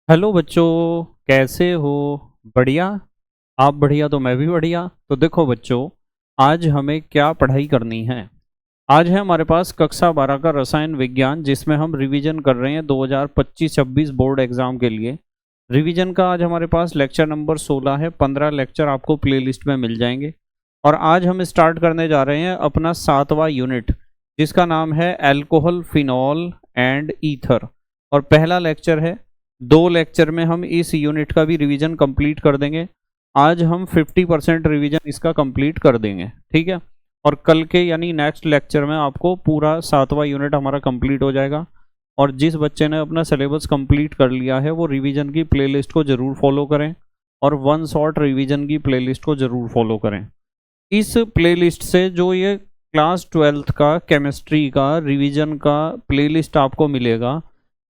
Hello बच्चों, कैसे हो? बढ़िया। आप बढ़िया तो मैं भी बढ़िया। तो देखो बच्चों, आज हमें क्या पढ़ाई करनी है। आज है हमारे पास कक्षा 12 का रसायन विज्ञान, जिसमें हम रिवीजन कर रहे हैं 2025-26 बोर्ड एग्जाम के लिए। रिवीजन का आज हमारे पास लेक्चर नंबर 16 है। 15 लेक्चर आपको प्लेलिस्ट में मिल जाएंगे। और आज हम स्टार्ट करने जा रहे हैं अपना 7वां यूनिट, जिसका नाम है अल्कोहल, फिनॉल एंड ईथर। और पहला लेक्चर है। 2 लेक्चर में हम इस यूनिट का भी रिवीजन कंप्लीट कर देंगे। आज हम 50% रिवीजन इसका कंप्लीट कर देंगे, ठीक है। और कल के यानी नेक्स्ट लेक्चर में आपको पूरा 7वां यूनिट हमारा कंप्लीट हो जाएगा। और जिस बच्चे ने अपना सिलेबस कंप्लीट कर लिया है वो रिवीजन की प्लेलिस्ट को ज़रूर फॉलो करें, और वन शॉट रिवीजन की प्लेलिस्ट को ज़रूर फॉलो करें। इस प्लेलिस्ट से जो ये क्लास 12th का केमिस्ट्री का रिवीजन का प्लेलिस्ट आपको मिलेगा,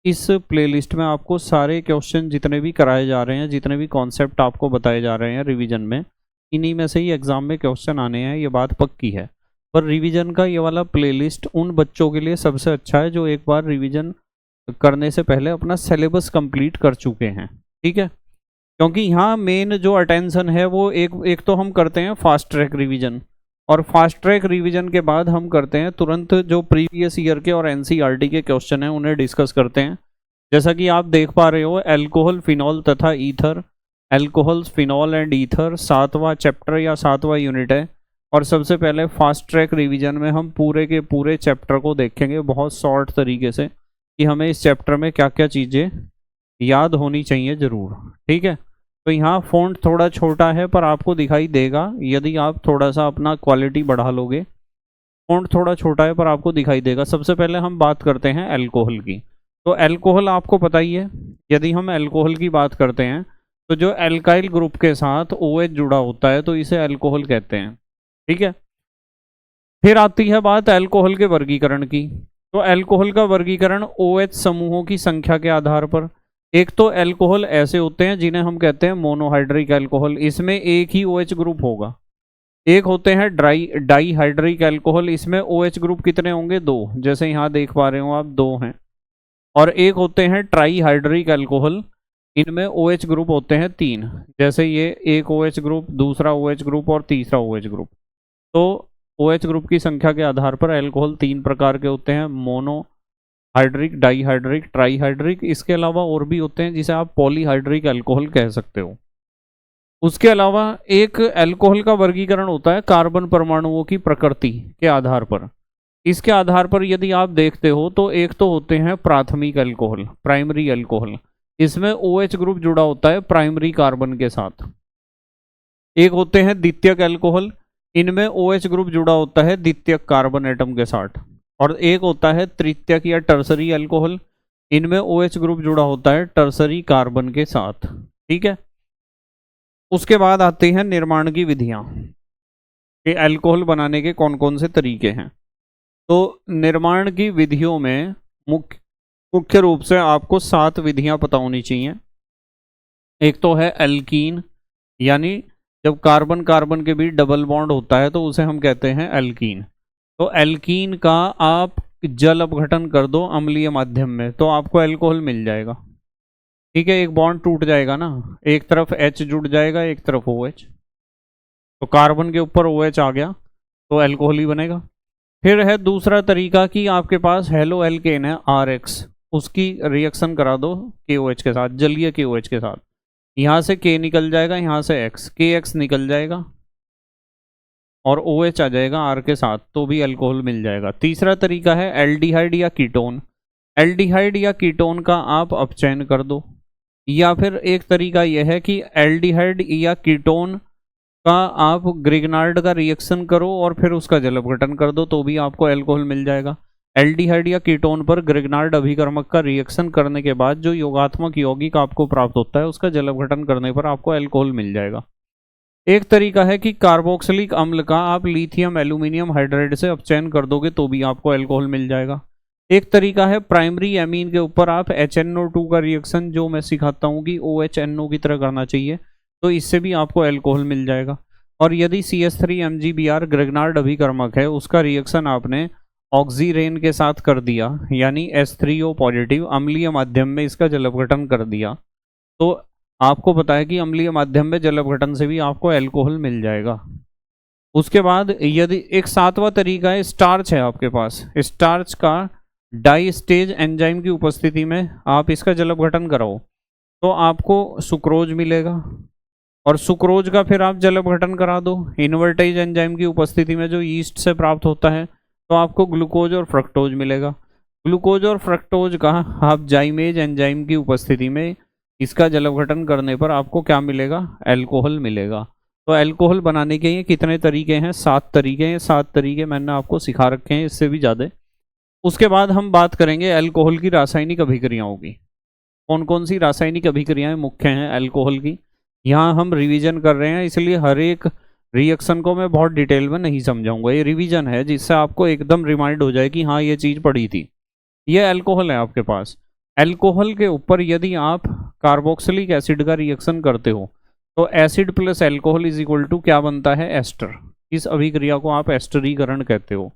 इस प्लेलिस्ट में आपको सारे क्वेश्चन जितने भी कराए जा रहे हैं, जितने भी कॉन्सेप्ट आपको बताए जा रहे हैं रिवीजन में, इन्हीं में से ही एग्ज़ाम में क्वेश्चन आने हैं, ये बात पक्की है। पर रिवीजन का ये वाला प्लेलिस्ट उन बच्चों के लिए सबसे अच्छा है जो एक बार रिवीजन करने से पहले अपना सिलेबस कंप्लीट कर चुके हैं, ठीक है। क्योंकि यहाँ मेन जो अटेंशन है वो एक तो हम करते हैं फास्ट ट्रैक रिवीजन, और फास्ट ट्रैक रिवीजन के बाद हम करते हैं तुरंत जो प्रीवियस ईयर के और एनसीईआरटी के क्वेश्चन हैं उन्हें डिस्कस करते हैं। जैसा कि आप देख पा रहे हो, अल्कोहल, फिनॉल तथा ether, alcohol, phenol and ether 7वां चैप्टर या 7वां यूनिट है। और सबसे पहले फास्ट ट्रैक रिवीजन में हम पूरे के पूरे चैप्टर को देखेंगे बहुत शॉर्ट तरीके से, कि हमें इस चैप्टर में क्या क्या चीज़ें याद होनी चाहिए ज़रूर, ठीक है। तो यहाँ फ़ॉन्ट थोड़ा छोटा है पर आपको दिखाई देगा, यदि आप थोड़ा सा अपना क्वालिटी बढ़ा लोगे। फ़ॉन्ट थोड़ा छोटा है पर आपको दिखाई देगा। सबसे पहले हम बात करते हैं अल्कोहल की। तो अल्कोहल आपको पता ही है, यदि हम अल्कोहल की बात करते हैं तो जो अल्काइल ग्रुप के साथ OH जुड़ा होता है तो इसे अल्कोहल कहते हैं, ठीक है। फिर आती है बात अल्कोहल के वर्गीकरण की। तो अल्कोहल का वर्गीकरण OH समूहों की संख्या के आधार पर। एक तो अल्कोहल ऐसे होते हैं जिन्हें हम कहते हैं मोनोहाइड्रिक अल्कोहल, इसमें एक ही OH ग्रुप होगा। एक होते हैं डाईहाइड्रिक अल्कोहल, इसमें OH ग्रुप कितने होंगे? 2, जैसे यहाँ देख पा रहे हो आप, 2 हैं। और एक होते हैं ट्राईहाइड्रिक अल्कोहल, इनमें OH ग्रुप होते हैं 3, जैसे ये एक OH ग्रुप, दूसरा OH ग्रुप और तीसरा OH ग्रुप। तो OH ग्रुप की संख्या के आधार पर अल्कोहल 3 प्रकार के होते हैं: मोनोहाइड्रिक, डाईहाइड्रिक, ट्राईहाइड्रिक। इसके अलावा और भी होते हैं जिसे आप पॉलीहाइड्रिक अल्कोहल कह सकते हो। उसके अलावा एक अल्कोहल का वर्गीकरण होता है कार्बन परमाणुओं की प्रकृति के आधार पर। इसके आधार पर यदि आप देखते हो तो एक तो होते हैं प्राथमिक अल्कोहल, प्राइमरी अल्कोहल, इसमें OH ग्रुप जुड़ा होता है प्राइमरी कार्बन के साथ। एक होते हैं द्वितीयक अल्कोहल, इनमें OH ग्रुप जुड़ा होता है द्वितीयक कार्बन एटम के साथ। और एक होता है तृतीयक या टर्सरी अल्कोहल, इनमें OH ग्रुप जुड़ा होता है टर्सरी कार्बन के साथ, ठीक है। उसके बाद आते हैं निर्माण की विधियां, कि अल्कोहल बनाने के कौन कौन से तरीके हैं। तो निर्माण की विधियों में मुख्य रूप से आपको 7 विधियां पता होनी चाहिए। एक तो है अल्कीन, यानी जब कार्बन कार्बन के बीच डबल बॉन्ड होता है तो उसे हम कहते हैं अल्कीन। तो अल्कीन का आप जल अपघटन कर दो अम्लीय माध्यम में तो आपको अल्कोहल मिल जाएगा, ठीक है। एक बॉन्ड टूट जाएगा ना, एक तरफ H जुड़ जाएगा, एक तरफ OH, तो कार्बन के ऊपर OH आ गया तो अल्कोहल ही बनेगा। फिर है दूसरा तरीका कि आपके पास हेलो एल्केन है RH, उसकी रिएक्शन करा दो KOH के साथ, जलीय KOH के साथ। यहाँ से K निकल जाएगा, यहाँ से X, KX निकल जाएगा और OH आ जाएगा R के साथ, तो भी अल्कोहल मिल जाएगा। तीसरा तरीका है एल्डिहाइड या कीटोन। एल्डिहाइड या कीटोन का आप अपचयन कर दो, या फिर एक तरीका यह है कि एल्डिहाइड या कीटोन का आप ग्रिग्नार्ड का रिएक्शन करो और फिर उसका जल अपघटन कर दो, तो भी आपको अल्कोहल मिल जाएगा। एल्डिहाइड या कीटोन पर ग्रिग्नार्ड अभिकर्मक का रिएक्शन करने के बाद जो योगात्मक यौगिक आपको प्राप्त होता है उसका जल अपघटन करने पर आपको अल्कोहल मिल जाएगा। एक तरीका है कि कार्बोक्सिलिक अम्ल का आप लिथियम एल्यूमिनियम हाइड्राइड से अपचयन कर दोगे तो भी आपको अल्कोहल मिल जाएगा। एक तरीका है प्राइमरी एमीन के ऊपर आप HNO2 का रिएक्शन, जो मैं सिखाता हूँ कि OHNO की तरह करना चाहिए, तो इससे भी आपको अल्कोहल मिल जाएगा। और यदि CH3MgBr ग्रिग्नार्ड अभिकर्मक है, उसका रिएक्शन आपने ऑक्सीरेन के साथ कर दिया, यानी H3O पॉजिटिव अम्लीय माध्यम में इसका जल अपघटन कर दिया, तो आपको पता है कि अम्लीय माध्यम में जल अपघटन से भी आपको अल्कोहल मिल जाएगा। उसके बाद यदि एक सातवां तरीका है, स्टार्च है आपके पास, स्टार्च का डाई स्टेज एंजाइम की उपस्थिति में आप इसका जल अपघटन कराओ तो आपको सुक्रोज मिलेगा, और सुक्रोज का फिर आप जल अपघटन करा दो इन्वर्टेज एंजाइम की उपस्थिति में जो ईस्ट से प्राप्त होता है, तो आपको ग्लूकोज और फ्रक्टोज मिलेगा। ग्लूकोज और फ्रक्टोज का आप जाइमेज एंजाइम की उपस्थिति में इसका जल अपघटन करने पर आपको क्या मिलेगा, अल्कोहल मिलेगा। तो अल्कोहल बनाने के ये कितने तरीके हैं, 7 तरीके हैं। 7 तरीके मैंने आपको सिखा रखे हैं, इससे भी ज़्यादा। उसके बाद हम बात करेंगे अल्कोहल की रासायनिक अभिक्रियाओं की। कौन कौन सी रासायनिक अभिक्रियाएं मुख्य हैं अल्कोहल की, यहाँ हम रिवीजन कर रहे हैं, इसलिए हर एक रिएक्शन को मैं बहुत डिटेल में नहीं समझाऊंगा। ये रिवीजन है जिससे आपको एकदम रिमाइंड हो जाए कि हाँ ये चीज़ पढ़ी थी। ये अल्कोहल है आपके पास। अल्कोहल के ऊपर यदि आप कार्बोक्सिलिक एसिड का रिएक्शन करते हो तो acid plus alcohol is equal to क्या बनता है, एस्टर। इस अभिक्रिया को आप एस्टरीकरण कहते हो।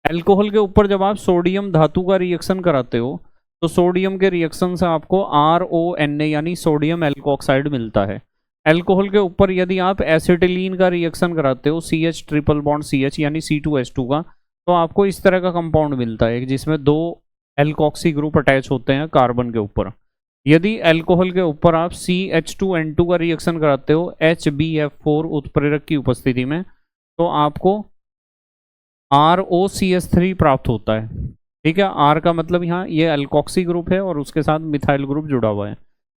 अल्कोहल के ऊपर जब आप सोडियम धातु का रिएक्शन कराते हो तो सोडियम के रिएक्शन से आपको RONA यानी सोडियम एल्कोक्साइड मिलता है। अल्कोहल के ऊपर यदि आप एसिटिलीन का रिएक्शन कराते हो CH ट्रिपल बॉन्ड CH यानी C2H2 का, तो आपको इस तरह का कंपाउंड मिलता है जिसमें 2 एल्कोक्सी ग्रुप अटैच होते हैं कार्बन के ऊपर। यदि अल्कोहल के ऊपर आप CH2N2 का रिएक्शन कराते हो HbF4 उत्प्रेरक की उपस्थिति में, तो आपको ROCH3 प्राप्त होता है। ठीक है, R का मतलब यहाँ ये अल्कोक्सी ग्रुप है और उसके साथ मिथाइल ग्रुप जुड़ा हुआ है।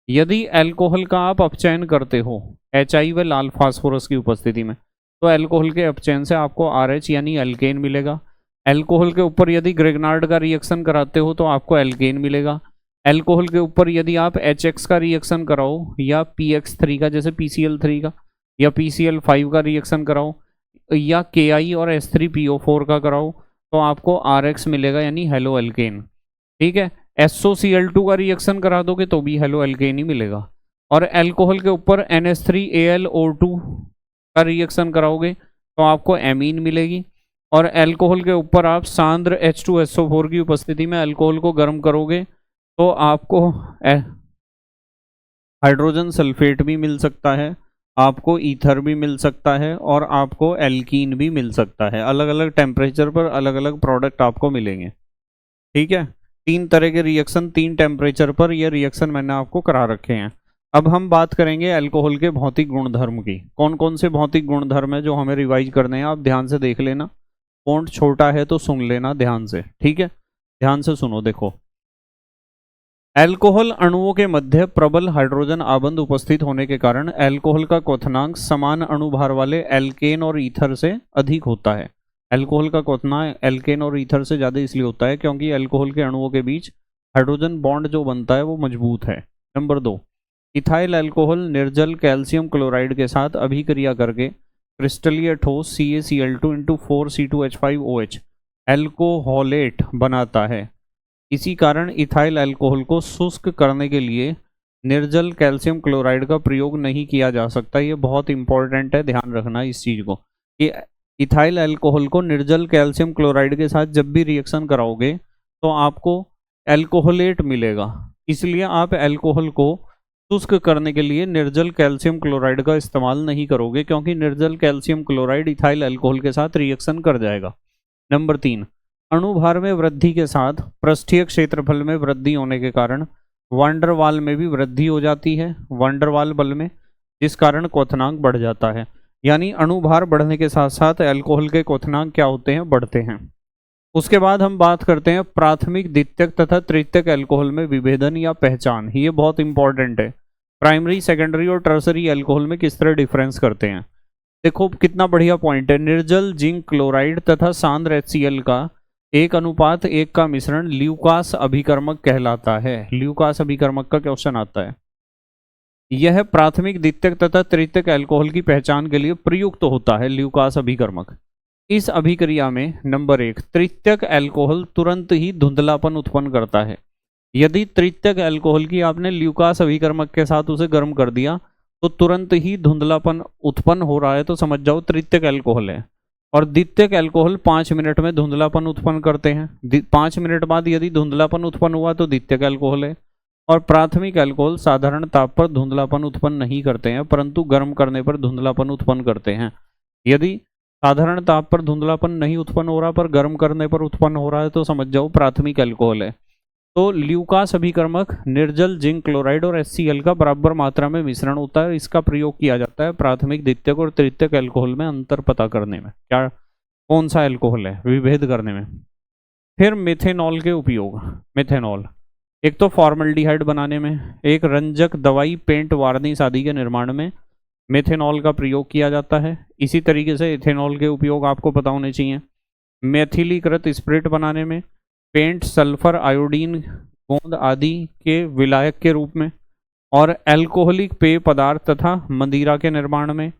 यदि अल्कोहल का आप अपचयन करते हो HI व लाल फास्फोरस की उपस्थिति में, तो अल्कोहल के अपचयन से आपको RH यानी अल्केन मिलेगा। अल्कोहल के ऊपर यदि ग्रेगनार्ड का रिएक्शन कराते हो तो आपको अल्केन मिलेगा। अल्कोहल के ऊपर यदि आप HX का रिएक्शन कराओ या PX3 का, जैसे PCl3 का या PCl5 का रिएक्शन कराओ या Ki और H3PO4 का कराओ, तो आपको RX मिलेगा यानी हेलो अल्केन। ठीक है, SOCl2 का रिएक्शन करा दोगे तो भी हेलो अल्केन ही मिलेगा। और अल्कोहल के ऊपर NH3AlO2 का रिएक्शन कराओगे तो आपको एमीन मिलेगी। और अल्कोहल के ऊपर आप सांद्र H2SO4 की उपस्थिति में अल्कोहल को गर्म करोगे तो आपको हाइड्रोजन सल्फेट भी मिल सकता है, आपको ईथर भी मिल सकता है और आपको एल्कीन भी मिल सकता है। अलग अलग टेम्परेचर पर अलग अलग प्रोडक्ट आपको मिलेंगे। ठीक है, 3 तरह के रिएक्शन 3 टेम्परेचर पर ये रिएक्शन मैंने आपको करा रखे हैं। अब हम बात करेंगे अल्कोहल के भौतिक गुणधर्म की। कौन कौन से भौतिक गुणधर्म है जो हमें रिवाइज करने हैं, आप ध्यान से देख लेना। फॉन्ट छोटा है तो सुन लेना ध्यान से, ठीक है, ध्यान से सुनो। देखो, अल्कोहल अणुओं के मध्य प्रबल हाइड्रोजन आबंध उपस्थित होने के कारण अल्कोहल का क्वथनांक समान अणुभार वाले एल्केन और ईथर से अधिक होता है। अल्कोहल का क्वथनांक एल्केन और ईथर से ज़्यादा इसलिए होता है क्योंकि अल्कोहल के अणुओं के बीच हाइड्रोजन बॉन्ड जो बनता है वो मजबूत है। नंबर 2, इथाइल अल्कोहल निर्जल कैल्शियम क्लोराइड के साथ अभिक्रिया करके क्रिस्टलीय ठोस CaCl2 × 4C2H5OH एल्कोहोलेट बनाता है। इसी कारण इथाइल अल्कोहल को शुष्क करने के लिए निर्जल कैल्शियम क्लोराइड का प्रयोग नहीं किया जा सकता। ये बहुत इंपॉर्टेंट है, ध्यान रखना इस चीज़ को कि इथाइल अल्कोहल को निर्जल कैल्शियम क्लोराइड के साथ जब भी रिएक्शन कराओगे तो आपको अल्कोहोलेट मिलेगा। इसलिए आप अल्कोहल को शुष्क करने के लिए निर्जल कैल्शियम क्लोराइड का इस्तेमाल नहीं करोगे क्योंकि निर्जल कैल्शियम क्लोराइड इथाइल अल्कोहल के साथ रिएक्शन कर जाएगा। नंबर 3, अणुभार में वृद्धि के साथ पृष्ठीय क्षेत्रफल में वृद्धि होने के कारण वांडर वाल में भी वृद्धि हो जाती है, वांडर वाल बल में, जिस कारण क्वथनांक बढ़ जाता है। यानी अणुभार बढ़ने के साथ साथ अल्कोहल के क्वथनांक क्या होते हैं, बढ़ते हैं। उसके बाद हम बात करते हैं प्राथमिक, द्वितीयक तथा तृतीयक अल्कोहल में विभेदन या पहचान। ये बहुत इंपॉर्टेंट है। प्राइमरी, सेकेंडरी और टर्सरी अल्कोहल में किस तरह डिफरेंस करते हैं। देखो कितना बढ़िया पॉइंट है। निर्जल जिंक क्लोराइड तथा सांद्र HCl का 1:1 का मिश्रण ल्यूकास अभिकर्मक कहलाता है। ल्यूकास अभिकर्मक का क्वेश्चन आता है। यह प्राथमिक, द्वितीयक तथा तृतीयक अल्कोहल की पहचान के लिए प्रयुक्त होता है ल्यूकास अभिकर्मक। इस अभिक्रिया में नंबर 1, तृतीयक अल्कोहल तुरंत ही धुंधलापन उत्पन्न करता है। यदि तृतीयक अल्कोहल की आपने ल्यूकास अभिकर्मक के साथ उसे गर्म कर दिया तो तुरंत ही धुंधलापन उत्पन्न हो रहा है, तो समझ जाओ तृतीयक अल्कोहल है। और द्वितीयक अल्कोहल 5 मिनट में धुंधलापन उत्पन्न करते हैं। 5 मिनट बाद यदि धुंधलापन उत्पन्न हुआ तो द्वितीयक अल्कोहल है। और प्राथमिक अल्कोहल साधारण ताप पर धुंधलापन उत्पन्न नहीं करते हैं, परंतु गर्म करने पर धुंधलापन उत्पन्न करते हैं। यदि साधारण ताप पर धुंधलापन नहीं उत्पन्न हो रहा पर गर्म करने पर उत्पन्न हो रहा है तो समझ जाओ प्राथमिक अल्कोहल है। तो ल्यूकास अभिकर्मक निर्जल जिंक क्लोराइड और HCl का बराबर मात्रा में मिश्रण होता है। इसका प्रयोग किया जाता है प्राथमिक, द्वितीयक और तृतीयक अल्कोहल में अंतर पता करने में, क्या कौन सा अल्कोहल है विभेद करने में। फिर मेथेनॉल के उपयोग। मेथेनॉल एक तो फॉर्मल्डिहाइड बनाने में, एक रंजक दवाई, पेंट, वार्निश आदि के निर्माण में मेथेनॉल का प्रयोग किया जाता है। इसी तरीके से इथेनॉल के उपयोग आपको पता होने चाहिए। मेथिलीकृत स्प्रिट बनाने में, पेंट, सल्फर, आयोडीन, गोंद आदि के विलायक के रूप में, और अल्कोहलिक पेय पदार्थ तथा मदिरा के निर्माण में।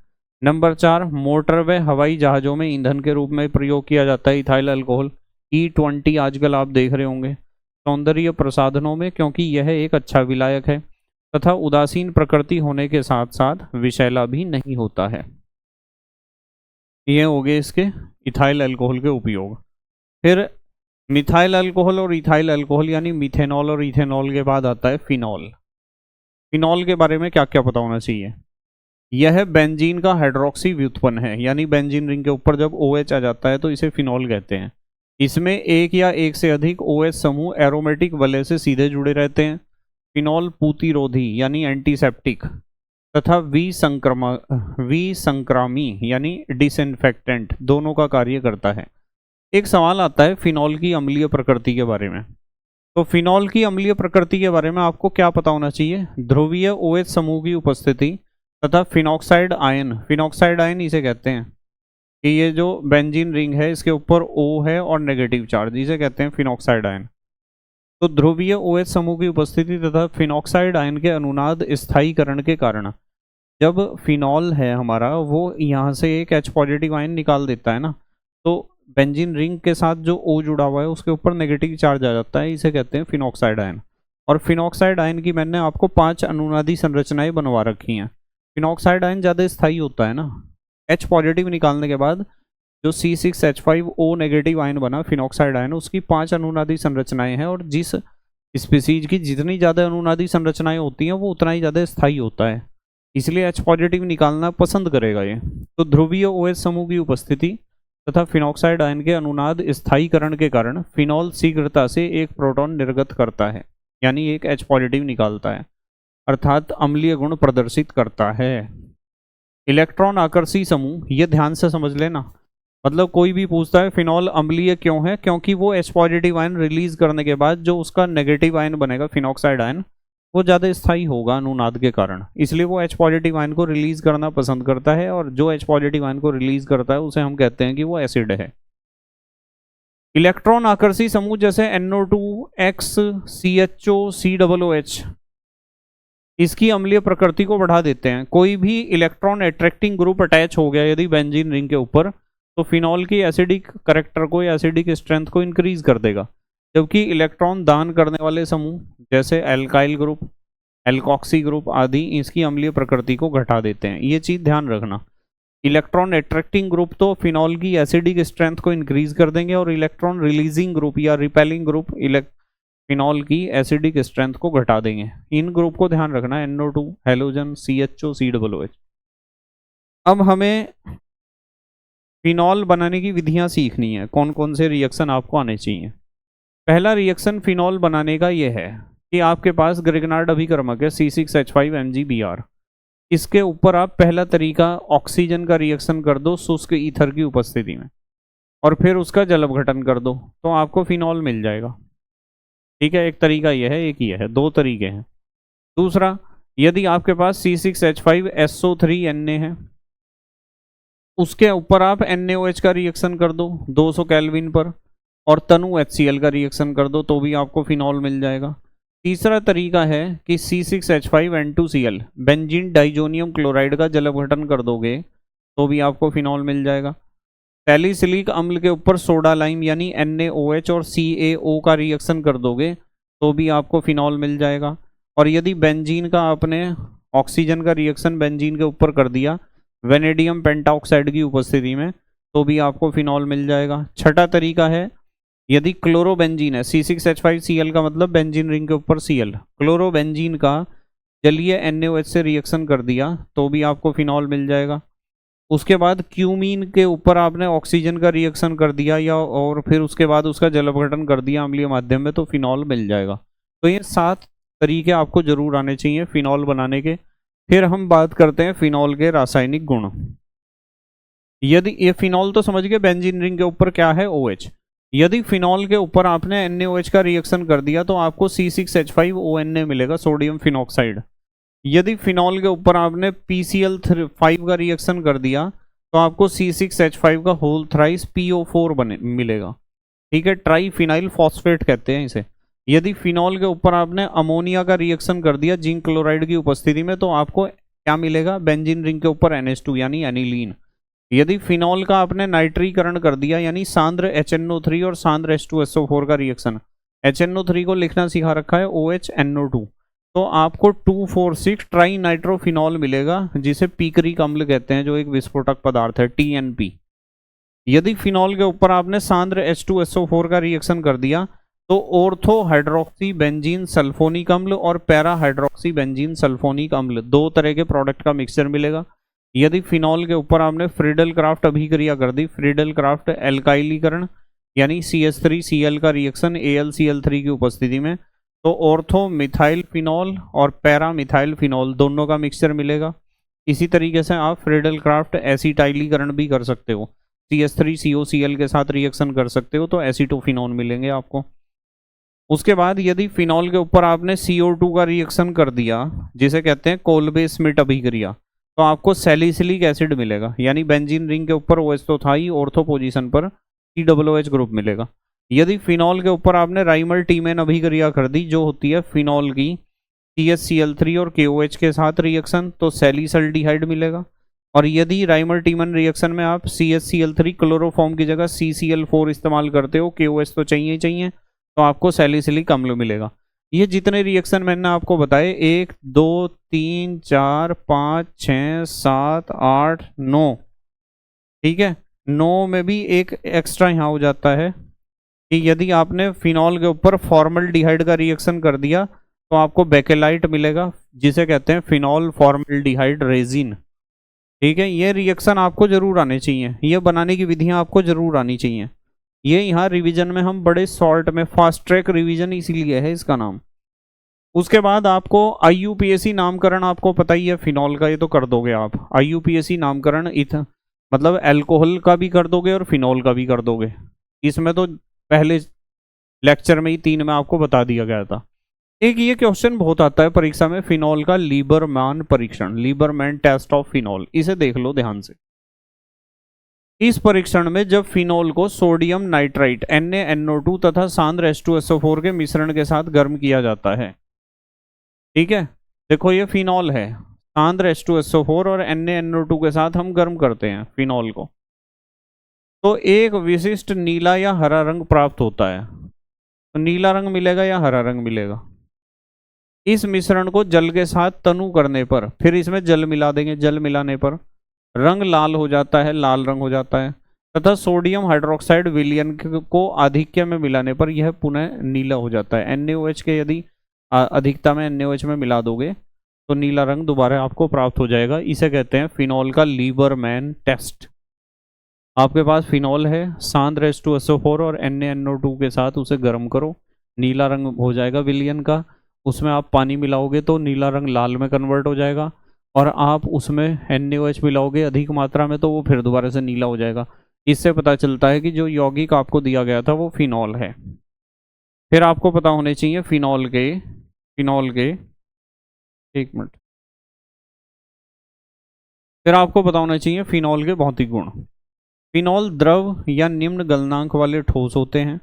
नंबर 4, मोटर व हवाई जहाज़ों में ईंधन के रूप में प्रयोग किया जाता है इथाइल अल्कोहल। E20 आजकल आप देख रहे होंगे। सौंदर्य प्रसाधनों में, क्योंकि यह एक अच्छा विलायक है तथा उदासीन प्रकृति होने के साथ साथ विषैला भी नहीं होता है। ये हो गए इसके इथाइल अल्कोहल के उपयोग। फिर मिथाइल अल्कोहल और इथाइल अल्कोहल यानी मिथेनॉल और इथेनॉल के बाद आता है फिनॉल। फिनॉल के बारे में क्या क्या पता होना चाहिए। यह बेंजीन का हाइड्रोक्सी व्युत्पन्न है, यानी बेंजीन रिंग के ऊपर जब OH आ जाता है तो इसे फिनॉल कहते हैं। इसमें एक या एक से अधिक OH समूह एरोमेटिक वलय से सीधे जुड़े रहते हैं। फिनॉल पूतिरोधी यानी एंटीसेप्टिक तथा विसंक्रामी यानी डिसइंफेक्टेंट दोनों का कार्य करता है। एक सवाल आता है फिनॉल की अम्लीय प्रकृति के बारे में। तो फिनॉल की अम्लीय प्रकृति के बारे में आपको क्या पता होना चाहिए। ध्रुवीय OH समूह की उपस्थिति तथा फिनॉक्साइड आयन इसे कहते हैं कि ये जो बेंजीन रिंग है इसके ऊपर O है और नेगेटिव चार्ज, इसे कहते हैं फिनॉक्साइड आयन। तो ध्रुवीय OH समूह की उपस्थिति तथा फिनॉक्साइड आयन के अनुनाद स्थायीकरण के कारण जब फिनॉल है हमारा वो यहाँ से एक H पॉजिटिव आयन निकाल देता है ना, तो बेंजीन रिंग के साथ जो O जुड़ा हुआ है उसके ऊपर नेगेटिव चार्ज आ जाता है, इसे कहते हैं फिनॉक्साइड आयन। और फिनॉक्साइड आयन की मैंने आपको 5 अनुनादी संरचनाएं बनवा रखी हैं। फिनॉक्साइड आयन ज़्यादा स्थायी होता है ना, H पॉजिटिव निकालने के बाद जो C6H5O नेगेटिव आयन बना फिनॉक्साइड आयन, उसकी 5 अनुनादी संरचनाएं हैं, और जिस स्पीसीज की जितनी ज़्यादा अनुनादी संरचनाएं होती हैं वो उतना ही ज़्यादा स्थायी होता है, इसलिए H पॉजिटिव निकालना पसंद करेगा ये। तो ध्रुवीय OH समूह की उपस्थिति तथा फिनॉक्साइड आयन के अनुनाद स्थायीकरण के कारण फिनॉल शीघ्रता से एक प्रोटॉन निर्गत करता है, यानी एक H पॉजिटिव निकालता है, अर्थात अम्लीय गुण प्रदर्शित करता है। इलेक्ट्रॉन आकर्षी समूह, ये ध्यान से समझ लेना। मतलब कोई भी पूछता है फिनॉल अम्लीय क्यों है, क्योंकि वो H पॉजिटिव आयन रिलीज करने के बाद जो उसका नेगेटिव आयन बनेगा फिनॉक्साइड आयन, वो ज़्यादा स्थायी होगा अनुनाद के कारण, इसलिए वो H पॉजिटिव आयन को रिलीज करना पसंद करता है, और जो H पॉजिटिव आयन को रिलीज करता है उसे हम कहते हैं कि वो एसिड है। इलेक्ट्रॉन आकर्षी समूह जैसे NO2, X, CHO, COOH इसकी अम्लीय प्रकृति को बढ़ा देते हैं। कोई भी इलेक्ट्रॉन अट्रैक्टिंग ग्रुप अटैच हो गया यदि बेंजीन रिंग के ऊपर, तो फिनॉल की एसिडिक करेक्टर को या एसिडिक स्ट्रेंथ को इंक्रीज कर देगा, जबकि इलेक्ट्रॉन दान करने वाले समूह जैसे एल्काइल ग्रुप, एल्कॉक्सी ग्रुप आदि इसकी अम्लीय प्रकृति को घटा देते हैं। ये चीज़ ध्यान रखना। इलेक्ट्रॉन अट्रैक्टिंग ग्रुप तो फिनॉल की एसिडिक स्ट्रेंथ को इंक्रीज कर देंगे, और इलेक्ट्रॉन रिलीजिंग ग्रुप या रिपेलिंग ग्रुप फिनॉल की एसिडिक स्ट्रेंथ को घटा देंगे। इन ग्रुप को ध्यान रखना, NO2, हेलोजन, CHO, COOH। अब हमें फिनॉल बनाने की विधियां सीखनी है, कौन कौन से रिएक्शन आपको आने चाहिए। पहला रिएक्शन फिनॉल बनाने का ये है कि आपके पास ग्रिग्नार्ड अभिकर्मक है C6H5MgBr। इसके ऊपर आप पहला तरीका ऑक्सीजन का रिएक्शन कर दो शुष्क ईथर की उपस्थिति में, और फिर उसका जल अपघटन कर दो, तो आपको फिनॉल मिल जाएगा। ठीक है, एक तरीका यह है, एक ये है, 2 तरीके हैं। दूसरा, यदि आपके पास C6H5SO3Na है, उसके ऊपर आप NaOH का रिएक्शन कर दो 200 केल्विन पर, और तनु HCl का रिएक्शन कर दो, तो भी आपको फिनॉल मिल जाएगा। तीसरा तरीका है कि C6H5N2Cl बेंजीन डाइजोनियम क्लोराइड का जल अपघटन कर दोगे तो भी आपको फिनॉल मिल जाएगा। सैलिसिलिक अम्ल के ऊपर सोडा लाइम यानी NaOH और CaO का रिएक्शन कर दोगे तो भी आपको फिनॉल मिल जाएगा। और यदि बेंजीन का आपने ऑक्सीजन का रिएक्शन बेंजीन के ऊपर कर दिया वेनेडियम पेंटाऑक्साइड की उपस्थिति में, तो भी आपको फिनॉल मिल जाएगा। छठा तरीका है यदि क्लोरोबेंजीन है, C6H5Cl का मतलब बेंजीन रिंग के ऊपर Cl, क्लोरोबेंजीन का जलीय NaOH से रिएक्शन कर दिया तो भी आपको फिनॉल मिल जाएगा। उसके बाद क्यूमीन के ऊपर आपने ऑक्सीजन का रिएक्शन कर दिया या और फिर उसके बाद उसका जल अपघटन कर दिया अम्लीय माध्यम में, तो फिनॉल मिल जाएगा। तो ये 7 तरीके आपको जरूर आने चाहिए फिनॉल बनाने के। फिर हम बात करते हैं फिनॉल के रासायनिक गुण। यदि ये फिनॉल तो समझ गए, बेंजीन रिंग के ऊपर क्या है, OH। यदि फिनॉल के ऊपर आपने NaOH का रिएक्शन कर दिया तो आपको C6H5ONa मिलेगा, सोडियम फिनॉक्साइड। यदि फिनॉल के ऊपर आपने PCl5 का रिएक्शन कर दिया तो आपको C6H5 का होल थ्राइस PO4 बने मिलेगा। ठीक है, ट्राई फिनाइल फॉस्फेट कहते हैं इसे। यदि फिनॉल के ऊपर आपने अमोनिया का रिएक्शन कर दिया जिंक क्लोराइड की उपस्थिति में तो आपको क्या मिलेगा, बेंजीन रिंग के ऊपर NH2 यानी एनिलीन। यदि फिनॉल का आपने नाइट्रीकरण कर दिया यानी सांद्र HNO3 और सांद्र H2SO4 का रिएक्शन, HNO3 को लिखना सिखा रखा है OHNO2, तो आपको 2,4,6 ट्राई नाइट्रोफिनॉल मिलेगा जिसे पीकरिक अम्ल कहते हैं, जो एक विस्फोटक पदार्थ है, TNP। यदि फिनॉल के ऊपर आपने सांद्र H2SO4 का रिएक्शन कर दिया तो ऑर्थो हाइड्रोक्सी बेंजीन सल्फोनिक अम्ल और पैरा हाइड्रोक्सी बेंजीन सल्फोनिक अम्ल, 2 तरह के प्रोडक्ट का मिक्सचर मिलेगा। यदि फिनॉल के ऊपर आपने फ्रीडल क्राफ्ट अभिक्रिया कर दी, फ्रीडल क्राफ्ट एल्काइलीकरण यानी CH3Cl का रिएक्शन AlCl3 की उपस्थिति में, तो ऑर्थो मिथाइल फिनॉल और पैरा मिथाइल फिनॉल दोनों का मिक्सचर मिलेगा। इसी तरीके से आप फ्रीडल क्राफ्ट एसिटाइलीकरण भी कर सकते हो, CH3COCl के साथ रिएक्शन कर सकते हो तो एसीटोफिनॉल मिलेंगे आपको। उसके बाद यदि फिनॉल के ऊपर आपने CO2 का रिएक्शन कर दिया जिसे कहते हैं कोल्बे स्मिट अभिक्रिया, तो आपको सैलिसिलिक एसिड मिलेगा, यानी बेंजीन रिंग के ऊपर OH तो था ही, ऑर्थो पोजीशन पर COOH ग्रुप मिलेगा। यदि फिनॉल के ऊपर आपने राइमल टीमेन अभिक्रिया कर दी जो होती है फिनॉल की CHCl3 और KOH के साथ रिएक्शन, तो सैलिसल्डिहाइड मिलेगा। और यदि राइमल टीमन रिएक्शन में आप CHCl3 क्लोरोफॉर्म की जगह CCl4 इस्तेमाल करते हो, KOH तो चाहिए ही चाहिए, तो आपको सैलिसिलिक अम्ल मिलेगा। ये जितने रिएक्शन मैंने आपको बताए 1 2 3 4 5 6 7 8 9, ठीक है, 9 में भी एक एक्स्ट्रा यहाँ हो जाता है कि यदि आपने फिनॉल के ऊपर फॉर्मल्डिहाइड का रिएक्शन कर दिया तो आपको बेकेलाइट मिलेगा जिसे कहते हैं फिनॉल फॉर्मल्डिहाइड रेजिन। ठीक है, ये रिएक्शन आपको जरूर आने चाहिए, ये बनाने की विधियां आपको जरूर आनी चाहिए। ये यहाँ रिवीजन में हम बड़े शॉर्ट में, फास्ट ट्रैक रिवीजन इसीलिए है इसका नाम। उसके बाद आपको IUPAC नामकरण आपको पता ही है फिनॉल का, ये तो कर दोगे आप। IUPAC नामकरण मतलब अल्कोहल का भी कर दोगे और फिनॉल का भी कर दोगे। इसमें तो पहले लेक्चर में ही 3 में आपको बता दिया गया था। एक ये क्वेश्चन बहुत आता है परीक्षा में, फिनॉल का लीबरमैन परीक्षण, लीबरमैन टेस्ट ऑफ फिनॉल, इसे देख लो ध्यान से। इस परीक्षण में जब फिनॉल को सोडियम नाइट्राइट NaNO2 तथा सांद्र H2SO4 के मिश्रण के साथ गर्म किया जाता है। ठीक है, देखो ये फिनॉल है, सांद्र H2SO4 और NaNO2 के साथ हम गर्म करते हैं फिनॉल को, तो एक विशिष्ट नीला या हरा रंग प्राप्त होता है। तो नीला रंग मिलेगा या हरा रंग मिलेगा। इस मिश्रण को जल के साथ तनु करने पर, फिर इसमें जल मिला देंगे, जल मिलाने पर रंग लाल हो जाता है, लाल रंग हो जाता है, तथा सोडियम हाइड्रोक्साइड विलयन को आधिक्य में मिलाने पर यह पुनः नीला हो जाता है। NaOH के यदि अधिकता में NaOH में मिला दोगे तो नीला रंग दोबारा आपको प्राप्त हो जाएगा। इसे कहते हैं फिनॉल का लीबरमैन टेस्ट। आपके पास फिनॉल है, सांद्र H2SO4 और NaNO2 के साथ उसे गर्म करो, नीला रंग हो जाएगा विलयन का। उसमें आप पानी मिलाओगे तो नीला रंग लाल में कन्वर्ट हो जाएगा, और आप उसमें NaOH मिलाओगे अधिक मात्रा में तो वो फिर दोबारा से नीला हो जाएगा। इससे पता चलता है कि जो यौगिक आपको दिया गया था वो फिनॉल है। फिर आपको पता होने चाहिए फिनॉल के एक मिनट, फिर आपको पता होना चाहिए फिनॉल के भौतिक गुण। फिनॉल द्रव या निम्न गलनांक वाले ठोस होते हैं।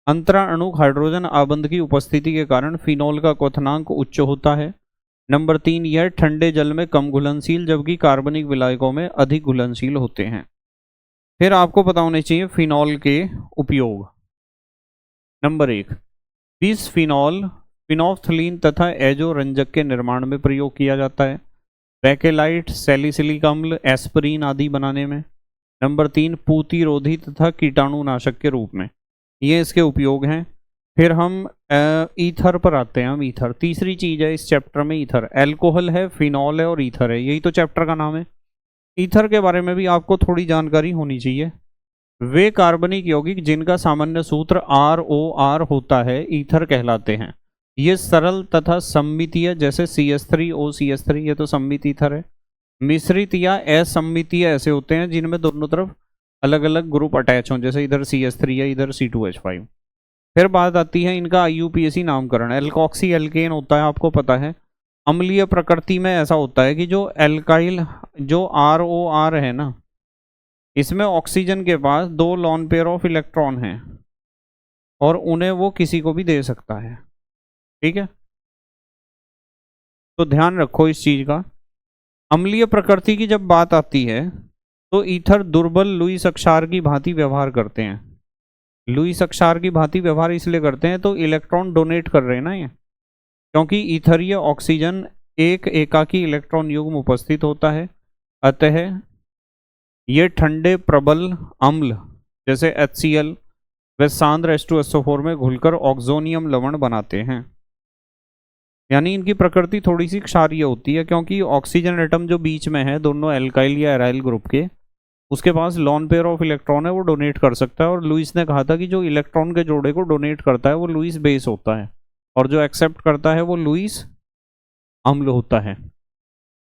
अंतरा अणुक हाइड्रोजन आबंध की उपस्थिति के कारण फिनॉल का क्वथनांक उच्च होता है। नंबर 3, यह ठंडे जल में कम घुलनशील जबकि कार्बनिक विलायकों में अधिक घुलनशील होते हैं। फिर आपको पता होने चाहिए फिनॉल के उपयोग। नंबर 1, बिसफिनॉल फिनोफ्थलीन तथा एजो रंजक के निर्माण में प्रयोग किया जाता है। बेकेलाइट, सैलिसिलिक अम्ल, एस्पिरिन आदि बनाने में। नंबर 3, पूतिरोधी तथा कीटाणुनाशक के रूप में। ये इसके उपयोग हैं। फिर हम ईथर पर आते हैं। हम ईथर तीसरी चीज है इस चैप्टर में। ईथर एल्कोहल है, फिनॉल है और ईथर है, यही तो चैप्टर का नाम है। ईथर के बारे में भी आपको थोड़ी जानकारी होनी चाहिए। वे कार्बनिक यौगिक जिनका सामान्य सूत्र ROR होता है ईथर कहलाते हैं। ये सरल तथा सममितीय, जैसे CH3OCH3, ये तो सममित ईथर है। मिश्रित या असम्मितीय ऐसे होते हैं जिनमें दोनों तरफ अलग अलग ग्रुप अटैच हों, जैसे इधर CH3 है, इधर C2H5। फिर बात आती है इनका IUPAC नामकरण। एल्कोक्सी एल्केन होता है, आपको पता है। अम्लीय प्रकृति में ऐसा होता है कि जो एल्काइल, जो ROR है ना, इसमें ऑक्सीजन के पास 2 लॉन पेयर ऑफ इलेक्ट्रॉन हैं और उन्हें वो किसी को भी दे सकता है। ठीक है, तो ध्यान रखो इस चीज का। अम्लीय प्रकृति की जब बात आती है तो ईथर दुर्बल लुईस अक्षार की भांति व्यवहार करते हैं। लुईस अक्षार की भांति व्यवहार इसलिए करते हैं तो इलेक्ट्रॉन डोनेट कर रहे हैं ना ये, क्योंकि ईथरीय ऑक्सीजन एक एकाकी इलेक्ट्रॉन युग्म उपस्थित होता है। अतः ये ठंडे प्रबल अम्ल जैसे HCl व सांद्र H2SO4 में घुलकर ऑक्सोनियम लवण बनाते हैं। यानी इनकी प्रकृति थोड़ी सी क्षारीय होती है, क्योंकि ऑक्सीजन एटम जो बीच में है दोनों एल्काइल या एराइल ग्रुप के, उसके पास लॉन पेयर ऑफ इलेक्ट्रॉन है, वो डोनेट कर सकता है। और लुईस ने कहा था कि जो इलेक्ट्रॉन के जोड़े को डोनेट करता है वो लुईस बेस होता है और जो एक्सेप्ट करता है वो लुईस अम्ल होता है।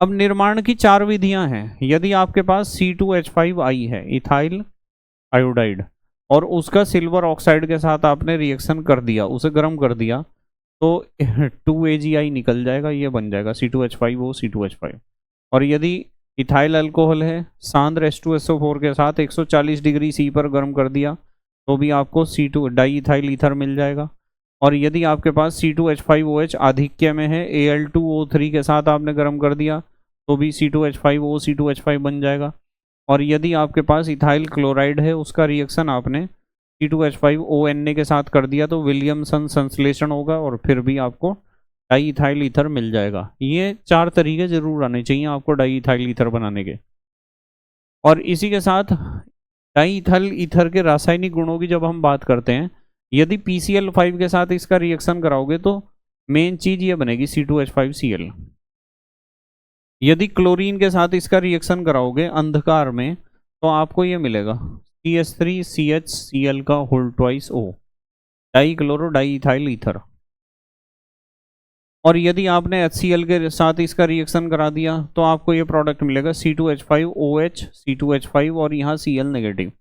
अब निर्माण की 4 विधियां हैं। यदि आपके पास C2H5I है, इथाइल आयोडाइड, और उसका सिल्वर ऑक्साइड के साथ आपने रिएक्शन कर दिया, उसे गर्म कर दिया, तो 2AgI निकल जाएगा, ये बन जाएगा C2H5O C2H5। और यदि इथाइल अल्कोहल है, सांद्र H2SO4 के साथ 140 डिग्री C पर गर्म कर दिया तो भी आपको C2 डाई इथाइल ईथर मिल जाएगा। और यदि आपके पास C2H5OH आधिक्य में है, Al2O3 के साथ आपने गर्म कर दिया तो भी C2H5O C2H5 बन जाएगा। और यदि आपके पास इथाइल क्लोराइड है, उसका रिएक्शन आपने C2H5ONA के साथ कर दिया तो विलियमसन संश्लेषण होगा और फिर भी आपको डाई इथाइल ईथर मिल जाएगा। ये 4 तरीके जरूर आने चाहिए आपको डाई इथाइल ईथर बनाने के। और इसी के साथ डाई इथाइल ईथर के रासायनिक गुणों की जब हम बात करते हैं, यदि PCl5 के साथ इसका रिएक्शन कराओगे तो मेन चीज ये बनेगी C2H5Cl। यदि क्लोरीन के साथ इसका रिएक्शन कराओगे अंधकार में तो आपको ये मिलेगा CH3CHCl का whole twice O, dichloro diethyl ether. और यदि आपने HCl के साथ इसका रिएक्शन करा दिया तो आपको ये प्रोडक्ट मिलेगा C2H5OH C2H5 और यहाँ Cl नेगेटिव।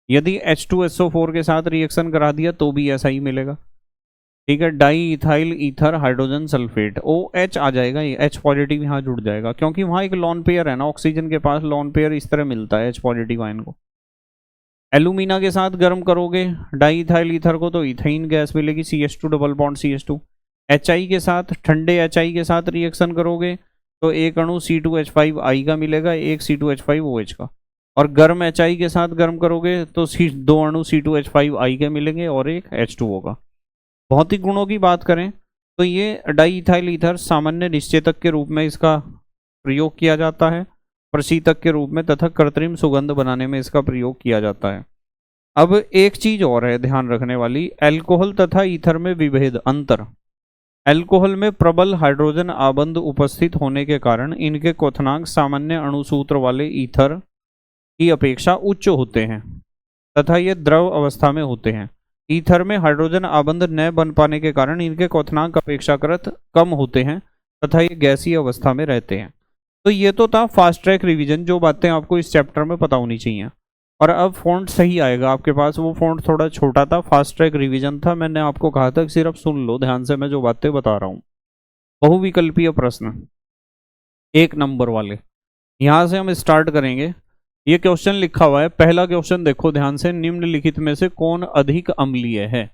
यदि H2SO4 के साथ रिएक्शन करा दिया तो भी ऐसा ही मिलेगा। ठीक है, di ethyl ether hydrogen sulphate OH आ जाएगा, ये H पॉजिटिव यहाँ जुड़ जाएगा, क्योंकि वहाँ एक लॉन पेयर है ना, ऑक्सीजन के पास लॉन पेयर इस तरह मिलता है H पॉजिटिव आयन को। एल्यूमिना के साथ गर्म करोगे डाई इथाइल ईथर को तो इथेन गैस मिलेगी CH2 double bond CH2। HI के साथ, ठंडे HI के साथ रिएक्शन करोगे तो एक अणु C2H5I का मिलेगा, एक C2H5OH का। और गर्म HI के साथ गर्म करोगे तो 2 अणु C2H5I के मिलेंगे और एक H2O का। भौतिक गुणों की बात करें तो ये डाई इथाइल ईथर सामान्य निश्चेतक के रूप में इसका प्रयोग किया जाता है, प्रशीतक के रूप में तथा कृत्रिम सुगंध बनाने में इसका प्रयोग किया जाता है। अब एक चीज और है ध्यान रखने वाली, एल्कोहल तथा ईथर में विभेद अंतर। एल्कोहल में प्रबल हाइड्रोजन आबंध उपस्थित होने के कारण इनके क्वथनांक सामान्य अणुसूत्र वाले ईथर की अपेक्षा उच्च होते हैं तथा ये द्रव अवस्था में होते हैं। ईथर में हाइड्रोजन आबंध न बन पाने के कारण इनके क्वथनांक अपेक्षाकृत कम होते हैं तथा ये गैसीय अवस्था में रहते हैं। तो ये तो था फास्ट ट्रैक रिवीजन, जो बातें आपको इस चैप्टर में पता होनी चाहिए। और अब फॉन्ट सही आएगा आपके पास, वो फॉन्ट थोड़ा छोटा था, फास्ट ट्रैक रिवीजन था, मैंने आपको कहा था कि सिर्फ सुन लो ध्यान से मैं जो बातें बता रहा हूँ। बहुविकल्पीय प्रश्न 1 नंबर वाले, यहाँ से हम स्टार्ट करेंगे। ये क्वेश्चन लिखा हुआ है, पहला क्वेश्चन देखो ध्यान से, निम्नलिखित में से कौन अधिक अम्लीय है?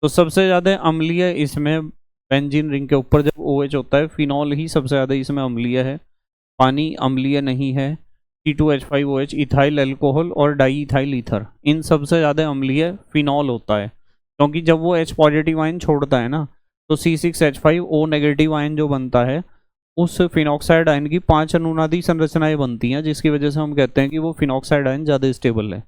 तो सबसे ज्यादा अम्लीय इसमें बेंजीन रिंग के ऊपर जब OH होता है, फिनॉल ही सबसे ज्यादा इसमें अम्लीय है, पानी अम्लीय नहीं है। C2H5OH इथाइल अल्कोहल और डाई इथाइल ईथर, इन सबसे ज़्यादा अम्लीय फिनॉल होता है, क्योंकि जब वो H पॉजिटिव आयन छोड़ता है ना तो C6H5O नेगेटिव आयन जो बनता है उस फिनॉक्साइड आयन की 5 अनुनादी संरचनाएं बनती हैं, जिसकी वजह से हम कहते हैं कि वो फिनॉक्साइड आयन ज़्यादा स्टेबल है।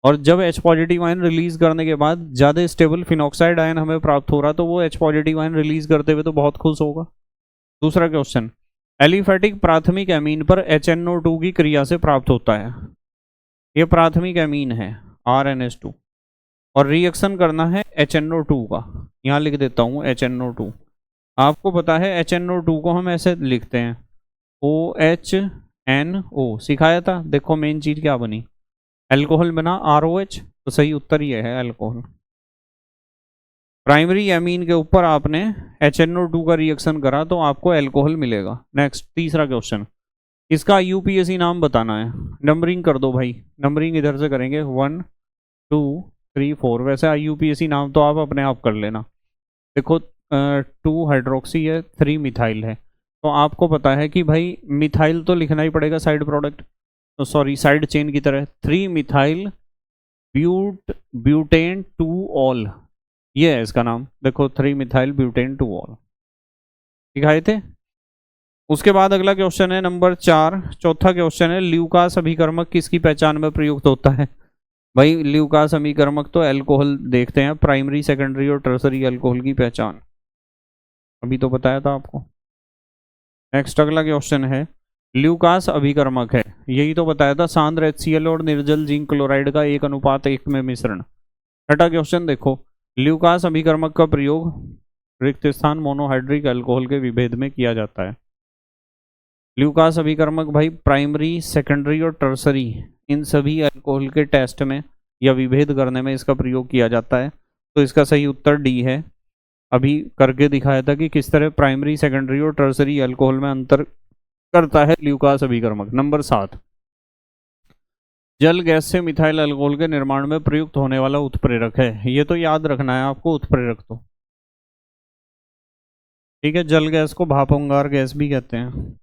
और जब H पॉजिटिव आयन रिलीज करने के बाद ज़्यादा स्टेबल फिनॉक्साइड आयन हमें प्राप्त हो रहा तो वो H पॉजिटिव आयन रिलीज करते हुए तो बहुत खुश होगा। दूसरा क्वेश्चन, एलिफेटिक प्राथमिक एमीन पर HNO2 की क्रिया से प्राप्त होता है। ये प्राथमिक एमीन है RNS2 और रिएक्शन करना है HNO2 का। यहाँ लिख देता हूँ HNO2। आपको पता है HNO2 को हम ऐसे लिखते हैं OHNO, सिखाया था। देखो मेन चीज क्या बनी, अल्कोहल बना ROH, तो सही उत्तर ये है अल्कोहल। प्राइमरी एमीन के ऊपर आपने HNO2 का रिएक्शन करा तो आपको अल्कोहल मिलेगा। नेक्स्ट तीसरा क्वेश्चन, इसका IUPAC नाम बताना है। नंबरिंग कर दो भाई, नंबरिंग इधर से करेंगे 1 2 3 4। वैसे IUPAC नाम तो आप अपने आप कर लेना। देखो 2 हाइड्रोक्सी है, 3 मिथाइल है, तो आपको पता है कि भाई मिथाइल तो लिखना ही पड़ेगा साइड प्रोडक्ट, तो सॉरी साइड चेन की तरह 3 मिथाइल ब्यूटेन 2 ऑल, ये है इसका नाम। देखो 3 मिथाइल ब्यूटेन 2 ऑल दिखाए थे। उसके बाद अगला क्वेश्चन है नंबर 4, चौथा क्वेश्चन है, ल्यूकास अभिकर्मक किसकी पहचान में प्रयुक्त होता है। भाई ल्यूकास अभिकर्मक तो अल्कोहल देखते हैं, प्राइमरी सेकेंडरी और टर्सरी अल्कोहल की पहचान अभी तो बताया था आपको। नेक्स्ट अगला क्वेश्चन है, ल्यूकास अभिकर्मक है, यही तो बताया था, सांद्र HCl और निर्जल जिंक क्लोराइड का 1:1 में मिश्रण। छठा क्वेश्चन देखो, ल्यूकास अभिकर्मक का प्रयोग रिक्त स्थान मोनोहाइड्रिक अल्कोहल के विभेद में किया जाता है। ल्यूकास अभिकर्मक भाई प्राइमरी सेकेंडरी और टर्सरी इन सभी अल्कोहल के टेस्ट में या विभेद करने में इसका प्रयोग किया जाता है, तो इसका सही उत्तर डी है। अभी करके दिखाया था कि किस तरह प्राइमरी सेकेंडरी और टर्सरी अल्कोहल में अंतर करता है ल्यूकास अभिकर्मक। नंबर 7, जल गैस से मिथाइल अल्कोहल के निर्माण में प्रयुक्त होने वाला उत्प्रेरक है। ये तो याद रखना है आपको, उत्प्रेरक तो ठीक है। जल गैस को भाप अंगार गैस भी कहते हैं।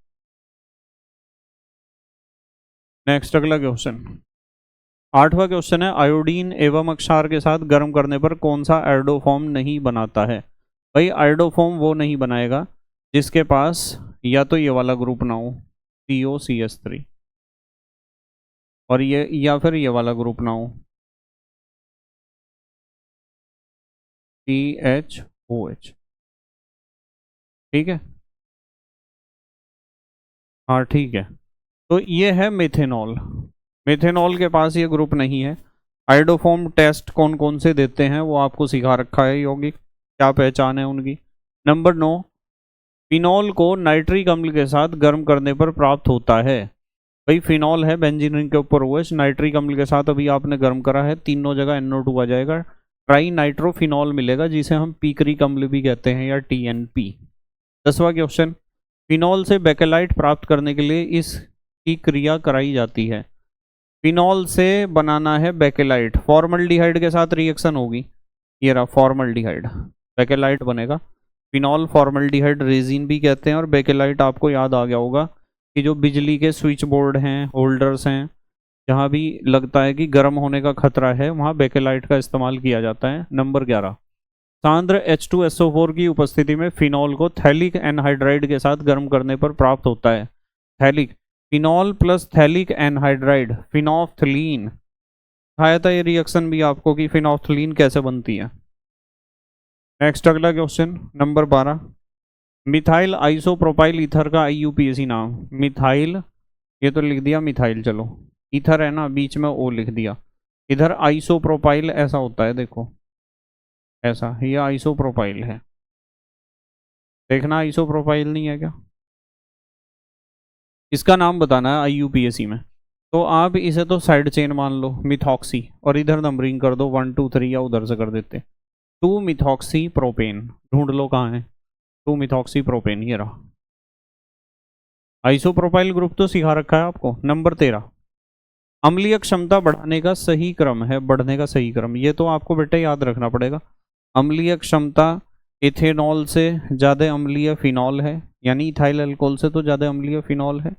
नेक्स्ट अगला क्वेश्चन, 8वां क्वेश्चन है, आयोडीन एवं अक्षार के साथ गर्म करने पर कौन सा आयोडोफॉर्म नहीं बनाता है। भाई आयोडोफॉर्म वो नहीं बनाएगा जिसके पास या तो ये वाला ग्रुप ना हो COCH3, और ये या फिर ये वाला ग्रुप ना हो CHOH। ठीक है, हाँ ठीक है। तो ये है मेथेनॉल, मेथेनॉल के पास ये ग्रुप नहीं है। आयोडोफॉर्म टेस्ट कौन कौन से देते हैं वो आपको सिखा रखा है यौगिक, क्या पहचान है उनकी। नंबर 9, फिनॉल को नाइट्रिक अम्ल के साथ गर्म करने पर प्राप्त होता है। भाई फिनॉल है, बेंजीन रिंग के ऊपर हुआ है, नाइट्रिक अम्ल के साथ अभी आपने गर्म करा है, तीनों जगह NO2 आ जाएगा, ट्राई नाइट्रोफिनॉल मिलेगा जिसे हम पीकरिक अम्ल भी कहते हैं या TNP। 10वां क्वेश्चन, फिनॉल से बेकेलाइट प्राप्त करने के लिए इसकी क्रिया कराई जाती है। फिनॉल से बनाना है बेकेलाइट, फॉर्मल्डिहाइड के साथ रिएक्शन होगी, ये रहा फॉर्मल्डिहाइड, बेकेलाइट बनेगा। फिनॉल फॉर्मल्डिहाइड रेजिन भी कहते हैं, और बेकेलाइट आपको याद आ गया होगा कि जो बिजली के स्विच बोर्ड हैं, होल्डर्स हैं, जहाँ भी लगता है कि गर्म होने का खतरा है वहाँ बेकेलाइट का इस्तेमाल किया जाता है। नंबर 11, सांद्र H2SO4 की उपस्थिति में फिनॉल को थैलिक एनहाइड्राइड के साथ गर्म करने पर प्राप्त होता है। Phthalic, phenol plus phthalic anhydride, phenolphthalein. आया था ये रिएक्शन भी आपको कि फिनोफ्थलीन कैसे बनती है। नेक्स्ट अगला question number 12, methyl isopropyl ether का IUPAC नाम। मिथाइल, ये तो लिख दिया मिथाइल, चलो ईथर है ना, बीच में O लिख दिया। इधर आइसोप्रोपाइल ऐसा होता है, देखो ऐसा, ये आइसोप्रोपाइल है, देखना आइसोप्रोपाइल नहीं है क्या। इसका नाम बताना है IUPAC में, तो आप इसे तो साइड चेन मान लो मिथॉक्सी, और इधर नंबरिंग कर दो 1 2 3, या उधर से कर देते 2 मिथॉक्सी प्रोपेन। ढूंढ लो कहाँ है 2 मिथॉक्सी प्रोपेन, ये रहा। आइसोप्रोपाइल ग्रुप तो सिखा रखा है आपको। नंबर 13, अम्लीय क्षमता बढ़ाने का सही क्रम है, बढ़ने का सही क्रम, ये तो आपको बेटा याद रखना पड़ेगा। अम्लीय क्षमता इथेनॉल से ज़्यादा अम्लीय फिनॉल है, यानी इथाइल अल्कोहल से तो ज़्यादा अम्लीय फिनॉल है।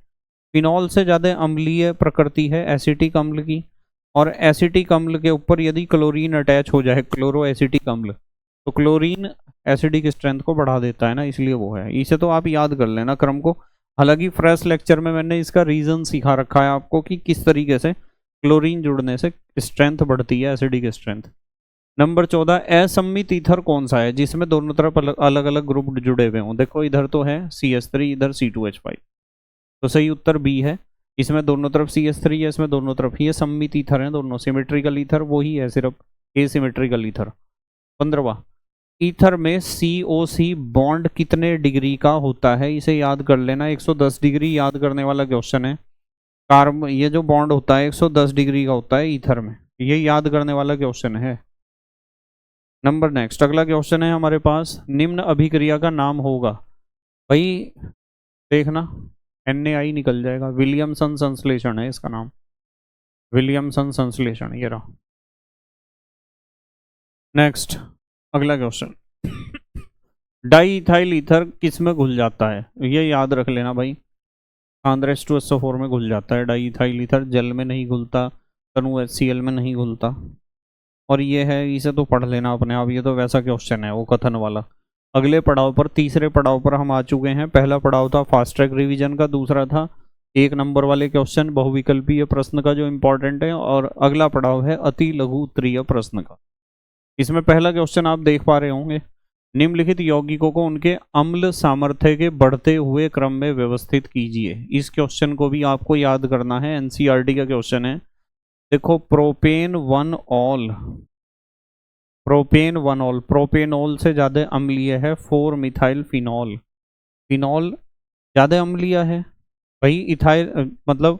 फिनॉल से ज़्यादा अम्लीय प्रकृति है एसिटिक अम्ल की, और एसिटिक अम्ल के ऊपर यदि क्लोरीन अटैच हो जाए, क्लोरो एसिटिक अम्ल, तो क्लोरीन एसिडिक स्ट्रेंथ को बढ़ा देता है ना, इसलिए वो है। इसे तो आप याद कर लेना क्रम को। हालांकि फ्रेश लेक्चर में मैंने इसका रीज़न सिखा रखा है आपको कि किस तरीके से क्लोरीन जुड़ने से स्ट्रेंथ बढ़ती है, एसिडिक स्ट्रेंथ। नंबर 14, असम्मित ईथर कौन सा है जिसमें दोनों तरफ अलग अलग ग्रुप जुड़े हुए हों? देखो इधर तो है CH3, इधर C2H5, तो सही उत्तर बी है। इसमें दोनों तरफ CH3 है, इसमें दोनों तरफ ये सम्मित ईथर हैं दोनों। सिमेट्रिकल ईथर वही है, सिर्फ एसिमेट्रिकल ईथर। 15वां, ईथर में COC बॉन्ड कितने डिग्री का होता है? इसे याद कर लेना, 110 डिग्री याद करने वाला क्वेश्चन है। कार्बन, ये जो बॉन्ड होता है 110 डिग्री का होता है ईथर में, ये याद करने वाला क्वेश्चन है। नंबर नेक्स्ट, अगला क्वेश्चन है हमारे पास, निम्न अभिक्रिया का नाम होगा। भाई देखना NaI निकल जाएगा, विलियमसन संश्लेषण है इसका नाम, विलियमसन संश्लेषण, ये रहा। नेक्स्ट अगला क्वेश्चन, डाई इथाइल ईथर किस में घुल जाता है? ये याद रख लेना भाई, H2SO4 में घुल जाता है डाई इथाइल ईथर, जल में नहीं घुलता, तनु HCl में नहीं घुलता। और ये है, इसे तो पढ़ लेना अपने आप, ये तो वैसा क्वेश्चन है वो कथन वाला। अगले पड़ाव पर, तीसरे पड़ाव पर हम आ चुके हैं। पहला पड़ाव था फास्ट ट्रैक रिवीजन का, दूसरा था 1 नंबर वाले क्वेश्चन बहुविकल्पीय प्रश्न का जो इंपॉर्टेंट है, और अगला पड़ाव है अति लघु उत्तरीय प्रश्न का। इसमें पहला क्वेश्चन आप देख पा रहे होंगे, निम्नलिखित यौगिकों को उनके अम्ल सामर्थ्य के बढ़ते हुए क्रम में व्यवस्थित कीजिए। इस क्वेश्चन को भी आपको याद करना है, NCERT का क्वेश्चन है। देखो प्रोपेन 1 ऑल, प्रोपेनॉल से ज्यादा अम्लीय है 4 मिथाइल फिनॉल। फिनॉल ज्यादा अम्लीय है भाई, इथाइल मतलब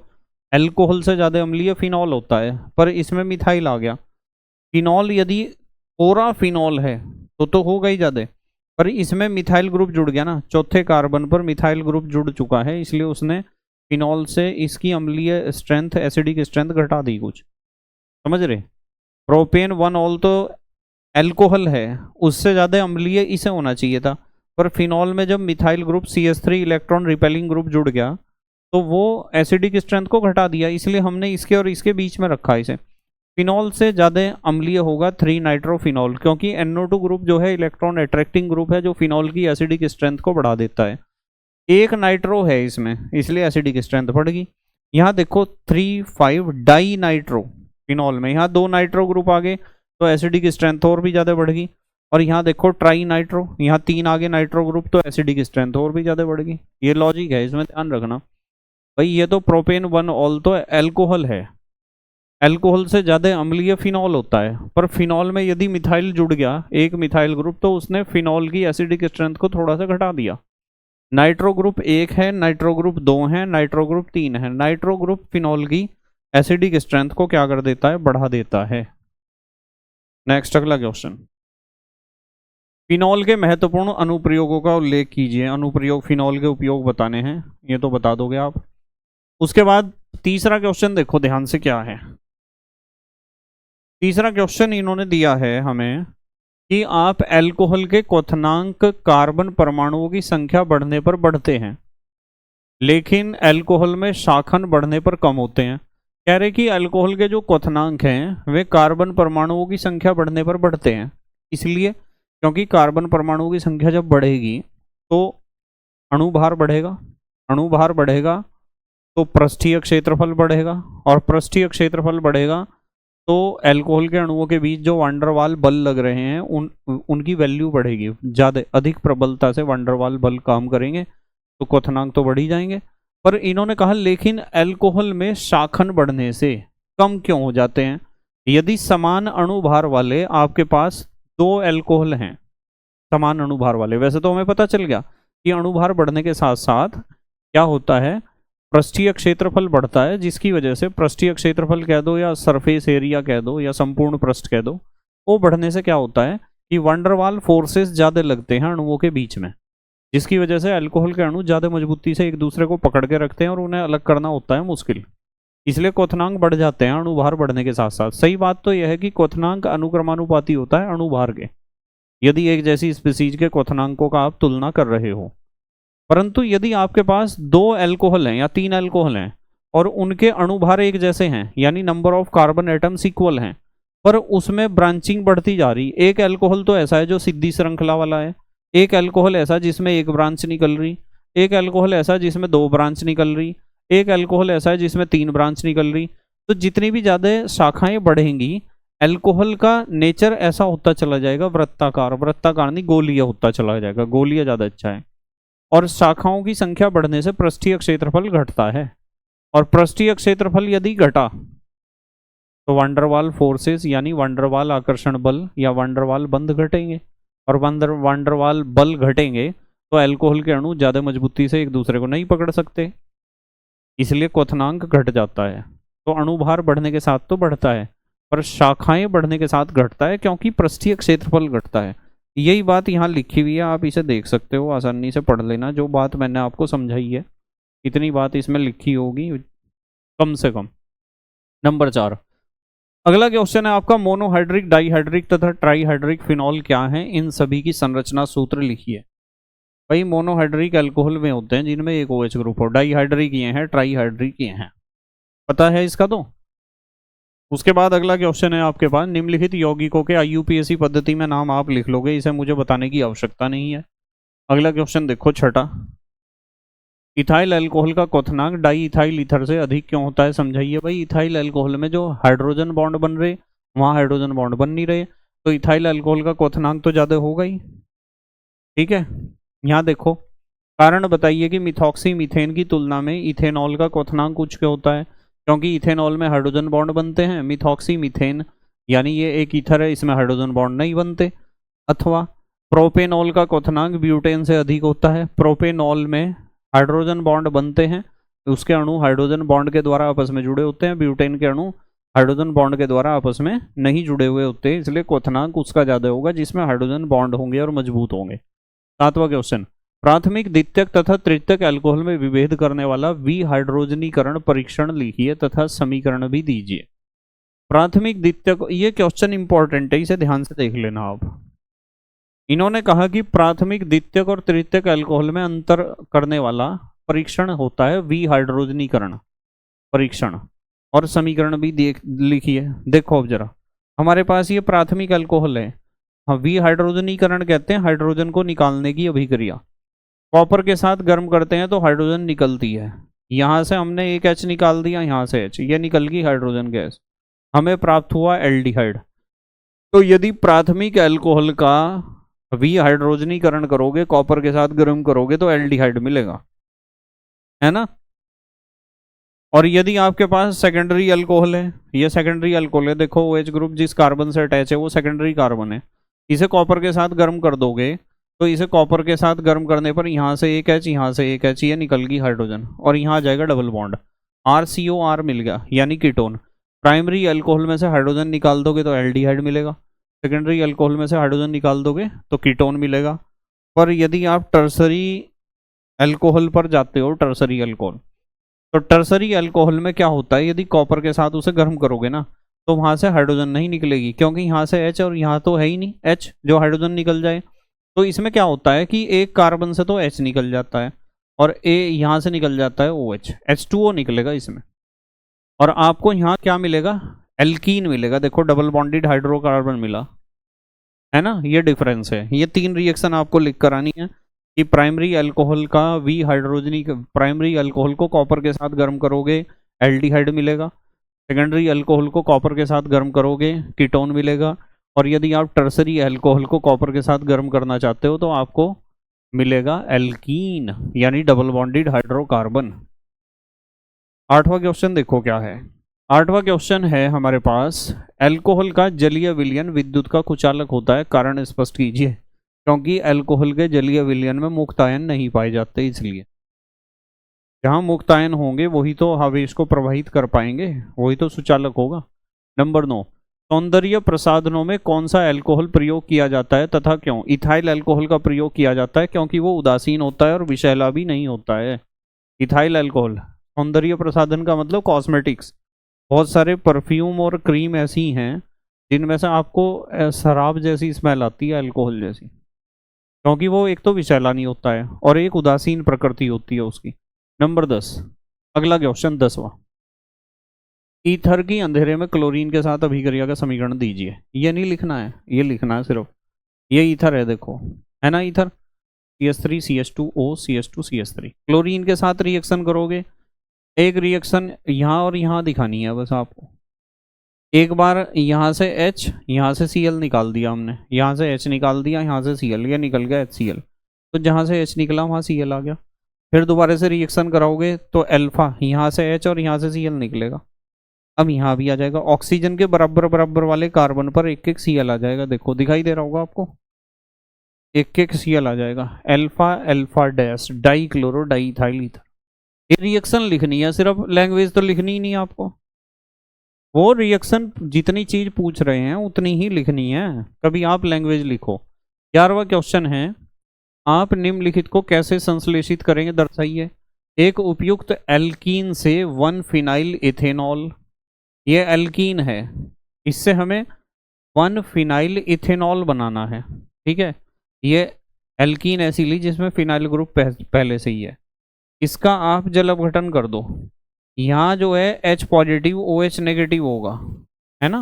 अल्कोहल से ज्यादा अम्लीय फिनॉल होता है, पर इसमें मिथाइल आ गया। फिनॉल यदि पूरा फिनॉल है तो होगा ही ज्यादा, पर इसमें मिथाइल ग्रुप जुड़ गया ना, चौथे कार्बन पर मिथाइल ग्रुप जुड़ चुका है, इसलिए उसने फिनॉल से इसकी अम्लीय स्ट्रेंथ, एसिडिक स्ट्रेंथ घटा दी कुछ, समझ रहे। प्रोपेन 1 ऑल तो अल्कोहल है, उससे ज्यादा अम्लीय इसे होना चाहिए था, पर फिनॉल में जब methyl group CH3 electron repelling group जुड़ गया तो वो एसिडिक स्ट्रेंथ को घटा दिया, इसलिए हमने इसके और इसके बीच में रखा इसे। फिनॉल से ज्यादा अम्लीय होगा 3 नाइट्रोफिनॉल, क्योंकि NO2 ग्रुप जो है इलेक्ट्रॉन अट्रैक्टिंग ग्रुप है, जो फिनॉल की एसिडिक स्ट्रेंथ को बढ़ा देता है। 1 नाइट्रो है इसमें, इसलिए एसिडिक स्ट्रेंथ बढ़ गई। यहाँ देखो 3,5 डाई नाइट्रो फिनॉल में, यहाँ 2 नाइट्रो ग्रुप आ गए तो एसिडिक स्ट्रेंथ और भी ज्यादा बढ़ गई। और यहाँ देखो ट्राई नाइट्रो, यहाँ 3 आगे नाइट्रो ग्रुप, तो एसिडिक स्ट्रेंथ और भी ज्यादा बढ़ गई। ये लॉजिक है, इसमें ध्यान रखना भाई। ये तो प्रोपेन 1 ऑल तो अल्कोहल है, अल्कोहल से ज्यादा अम्लीय फिनॉल होता है, पर फिनॉल में यदि मिथाइल जुड़ गया, एक मिथाइल ग्रुप, तो उसने फिनॉल की एसिडिक स्ट्रेंथ को थोड़ा सा घटा दिया। नाइट्रो ग्रुप 1 है, नाइट्रो ग्रुप 2 है, नाइट्रो ग्रुप 3 है। नाइट्रो ग्रुप फिनॉल की एसिडिक स्ट्रेंथ को क्या कर देता है? बढ़ा देता है। नेक्स्ट अगला क्वेश्चन, फिनॉल के महत्वपूर्ण अनुप्रयोगों का उल्लेख कीजिए। अनुप्रयोग फिनॉल के उपयोग बताने हैं, ये तो बता दोगे आप। उसके बाद तीसरा क्वेश्चन देखो ध्यान से क्या है। तीसरा क्वेश्चन इन्होंने दिया है हमें कि आप अल्कोहल के क्वथनांक कार्बन परमाणुओं की संख्या बढ़ने पर बढ़ते हैं, लेकिन अल्कोहल में शाखन बढ़ने पर कम होते हैं। कह रहे कि अल्कोहल के जो क्वथनांक हैं वे कार्बन परमाणुओं की संख्या बढ़ने पर बढ़ते हैं, इसलिए क्योंकि कार्बन परमाणुओं की संख्या जब बढ़ेगी तो अणुभार बढ़ेगा, अणुभार बढ़ेगा तो पृष्ठीय क्षेत्रफल बढ़ेगा, और पृष्ठीय क्षेत्रफल बढ़ेगा तो अल्कोहल के अणुओं के बीच जो वांडरवाल बल लग रहे हैं उनकी वैल्यू बढ़ेगी, ज्यादा अधिक प्रबलता से वांडरवाल बल काम करेंगे, तो क्वथनांक तो बढ़ ही जाएंगे। पर इन्होंने कहा लेकिन अल्कोहल में शाखन बढ़ने से कम क्यों हो जाते हैं? यदि समान अणुभार वाले आपके पास 2 अल्कोहल हैं, समान अणुभार वाले, वैसे तो हमें पता चल गया कि अणुभार बढ़ने के साथ साथ क्या होता है, पृष्ठीय क्षेत्रफल बढ़ता है, जिसकी वजह से पृष्ठीय क्षेत्रफल कह दो या सरफेस एरिया कह दो या संपूर्ण पृष्ठ कह दो, वो बढ़ने से क्या होता है कि वांडरवाल फोर्सेस ज्यादा लगते हैं अणुओं के बीच में, जिसकी वजह से अल्कोहल के अणु ज्यादा मजबूती से एक दूसरे को पकड़ के रखते हैं और उन्हें अलग करना होता है मुश्किल, इसलिए क्वथनांक बढ़ जाते हैं अणुभार बढ़ने के साथ साथ। सही बात तो यह है कि क्वथनांक अनुक्रमानुपाती होता है अणुभार के, यदि एक जैसी स्पीसीज के क्वथनांकों का आप तुलना कर रहे हो। परंतु यदि आपके पास 2 अल्कोहल हैं या 3 अल्कोहल हैं और उनके अणुभार एक जैसे हैं, यानी number of carbon atoms equal हैं, पर उसमें ब्रांचिंग बढ़ती जा रही, एक अल्कोहल तो ऐसा है जो सीधी श्रृंखला वाला है, एक अल्कोहल ऐसा जिसमें 1 ब्रांच निकल रही, एक अल्कोहल ऐसा जिसमें 2 ब्रांच निकल रही, एक अल्कोहल ऐसा है जिसमें 3 ब्रांच निकल रही, तो जितनी भी ज़्यादा शाखाएं बढ़ेंगी, अल्कोहल का नेचर ऐसा होता चला जाएगा, वृत्ताकार, वृत्ताकार नहीं गोलीय होता चला जाएगा, गोलीय ज़्यादा अच्छा है। और शाखाओं की संख्या बढ़ने से पृष्ठीय क्षेत्रफल घटता है, और पृष्ठीय क्षेत्रफल यदि घटा तो वांडरवाल फोर्सेस यानी वांडरवाल आकर्षण बल या वांडरवाल बंध घटेंगे, और वांडरवाल बल घटेंगे तो अल्कोहल के अणु ज्यादा मजबूती से एक दूसरे को नहीं पकड़ सकते, इसलिए क्वथनांक घट जाता है। तो अणुभार बढ़ने के साथ तो बढ़ता है, पर शाखाएं बढ़ने के साथ घटता है, क्योंकि पृष्ठीय क्षेत्रफल घटता है। यही बात यहाँ लिखी हुई है, आप इसे देख सकते हो, आसानी से पढ़ लेना। जो बात मैंने आपको समझाई है इतनी बात इसमें लिखी होगी कम से कम। नंबर 4, अगला क्वेश्चन है आपका, मोनोहाइड्रिक, डाईहाइड्रिक तथा ट्राईहाइड्रिक फिनॉल क्या है, इन सभी की संरचना सूत्र लिखिए। भाई मोनोहाइड्रिक अल्कोहल में होते हैं जिनमें एक OH ग्रुप हो, डाईहाइड्रिक ये हैं, ट्राईहाइड्रिक ये हैं, पता है इसका। तो उसके बाद अगला क्वेश्चन है आपके पास, निम्नलिखित यौगिकों के IUPAC पद्धति में नाम आप लिख लोगे, इसे मुझे बताने की आवश्यकता नहीं है। अगला क्वेश्चन देखो छठा, इथाइल अल्कोहल का क्वथनांक डाई इथाइल ईथर से अधिक क्यों होता है, समझाइए। भाई इथाइल अल्कोहल में जो हाइड्रोजन बॉन्ड बन रहे, वहां हाइड्रोजन बॉन्ड बन नहीं रहे, तो इथाइल अल्कोहल का क्वथनांक तो ज्यादा होगा ही। ठीक है, यहाँ देखो कारण बताइए कि मिथॉक्सी मीथेन की तुलना में इथेनॉल का क्वथनांक उच्च क्यों होता है, क्योंकि इथेनॉल में हाइड्रोजन बॉन्ड बनते हैं, मिथॉक्सी मीथेन यानी ये एक ईथर है, इसमें हाइड्रोजन बॉन्ड नहीं बनते। अथवा प्रोपेनॉल का क्वथनांक ब्यूटेन से अधिक होता है, प्रोपेनॉल में हाइड्रोजन बॉन्ड बनते हैं, उसके अणु हाइड्रोजन बॉन्ड के द्वारा आपस में जुड़े होते हैं, ब्यूटेन के अणु हाइड्रोजन बॉन्ड के द्वारा आपस में नहीं जुड़े हुए होते हैं, इसलिए क्वथनांक उसका ज्यादा होगा जिसमें हाइड्रोजन बॉन्ड होंगे और मजबूत होंगे। 7वां क्वेश्चन, प्राथमिक, द्वितीयक तथा तृतीयक अल्कोहल में विभेद करने वाला विहाइड्रोजनीकरण परीक्षण लिखिए तथा समीकरण भी दीजिए। प्राथमिक, द्वितीयक, ये क्वेश्चन इंपॉर्टेंट है, इसे ध्यान से देख लेना आप। इन्होंने कहा कि प्राथमिक, द्वितीयक और तृतीयक अल्कोहल में अंतर करने वाला परीक्षण होता है विहाइड्रोजनीकरण परीक्षण, और समीकरण भी लिखिए। देखो अब जरा, हमारे पास ये प्राथमिक अल्कोहल है, हाँ, विहाइड्रोजनीकरण कहते हैं हाइड्रोजन को निकालने की अभिक्रिया। कॉपर के साथ गर्म करते हैं तो हाइड्रोजन निकलती है, यहां से हमने एक H निकाल दिया, यहां से H, ये निकल गई हाइड्रोजन गैस, हमें प्राप्त हुआ एल्डिहाइड। तो यदि प्राथमिक अल्कोहल का विहाइड्रोजनीकरण करोगे, कॉपर के साथ गर्म करोगे तो एल्डिहाइड मिलेगा, है ना। और यदि आपके पास सेकेंडरी अल्कोहल है, ये सेकेंडरी अल्कोहल है, देखो OH ग्रुप जिस कार्बन से अटैच है वो सेकेंडरी कार्बन है, इसे कॉपर के साथ गर्म कर दोगे तो इसे कॉपर के साथ गर्म करने पर यहाँ से एक H, यहाँ से एक H, ये निकल गई हाइड्रोजन, और यहाँ आ जाएगा डबल बॉन्ड, RCOR मिल गया यानी कीटोन। प्राइमरी अल्कोहल में से हाइड्रोजन निकाल दोगे तो एल्डिहाइड मिलेगा, सेकेंडरी अल्कोहल में से हाइड्रोजन निकाल दोगे तो कीटोन मिलेगा। पर यदि आप टर्सरी अल्कोहल पर जाते हो, टर्सरी अल्कोहल, तो टर्सरी अल्कोहल में क्या होता है, यदि कॉपर के साथ उसे गर्म करोगे ना तो वहां से हाइड्रोजन नहीं निकलेगी, क्योंकि यहाँ से H और यहाँ तो है ही नहीं H जो हाइड्रोजन निकल जाए। तो इसमें क्या होता है कि एक कार्बन से तो H निकल जाता है और यहाँ से निकल जाता है OH, H2O निकलेगा इसमें, और आपको यहाँ क्या मिलेगा, एल्कीन मिलेगा। देखो डबल बॉन्डेड हाइड्रोकार्बन मिला, है ना, ये डिफरेंस है। ये 3 रिएक्शन आपको लिख कर आनी है कि प्राइमरी अल्कोहल का प्राइमरी अल्कोहल को कॉपर के साथ गर्म करोगे एल्डिहाइड मिलेगा, सेकेंडरी अल्कोहल को कॉपर के साथ गर्म करोगे कीटोन मिलेगा, और यदि आप टर्सरी अल्कोहल को कॉपर के साथ गर्म करना चाहते हो तो आपको मिलेगा एल्कीन यानी डबल बॉन्डेड हाइड्रोकार्बन। 8वां क्वेश्चन देखो क्या है। 8वां क्वेश्चन है हमारे पास, अल्कोहल का जलीय विलयन विद्युत का कुचालक होता है, कारण स्पष्ट कीजिए। क्योंकि अल्कोहल के जलीय विलयन में मुक्त आयन नहीं पाए जाते, इसलिए जहां मुक्त आयन होंगे वही तो आवेश को प्रवाहित कर पाएंगे, वही तो सुचालक होगा। नंबर 9, सौंदर्य प्रसाधनों में कौन सा अल्कोहल प्रयोग किया जाता है तथा क्यों। इथाइल अल्कोहल का प्रयोग किया जाता है क्योंकि वो उदासीन होता है और विषैला भी नहीं होता है। इथाइल अल्कोहल सौंदर्य प्रसाधन का मतलब कॉस्मेटिक्स, बहुत सारे परफ्यूम और क्रीम ऐसी हैं जिनमें से आपको शराब जैसी स्मेल आती है, अल्कोहल जैसी, क्योंकि वो एक तो विषैला नहीं होता है और एक उदासीन प्रकृति होती है उसकी। नंबर 10, अगला क्वेश्चन 10वां, ईथर की अंधेरे में क्लोरीन के साथ अभिक्रिया का समीकरण दीजिए। ये नहीं लिखना है, ये लिखना है सिर्फ, ये ईथर है, देखो है ना ether, CH3 CH2O CH2 CH3, chlorine के साथ रिएक्शन करोगे एक रिएक्शन यहाँ और यहाँ दिखानी है बस आपको। एक बार यहाँ से H, यहाँ से Cl निकाल दिया हमने, यहाँ से H निकाल दिया, यहाँ से Cl, ये निकल गया HCl। तो जहाँ से H निकला वहाँ Cl आ गया। फिर दोबारा से रिएक्शन कराओगे तो अल्फा, यहाँ से H और यहाँ से Cl निकलेगा। अब यहाँ भी आ जाएगा, ऑक्सीजन के बराबर बराबर वाले कार्बन पर एक एक Cl आ जाएगा। देखो दिखाई दे रहा होगा आपको, एक एक Cl आ जाएगा। Alpha alpha dash die chloro diethyl ether. ये रिएक्शन लिखनी है, सिर्फ लैंग्वेज तो लिखनी ही नहीं आपको। वो रिएक्शन जितनी चीज पूछ रहे हैं उतनी ही लिखनी है, कभी आप लैंग्वेज लिखो। 11वां क्वेश्चन है, आप निम्नलिखित को कैसे संश्लेषित करेंगे दर्शाइए। एक उपयुक्त एल्कीन से 1 फिनाइल इथेनॉल, ये एल्कीन है, इससे हमें 1 फिनाइल इथेनॉल बनाना है। ठीक है, ये एल्कीन ऐसी ली जिसमें फिनाइल ग्रुप पहले से ही है। इसका आप जल अपघटन कर दो, यहाँ जो है H पॉजिटिव OH नेगेटिव होगा, है ना।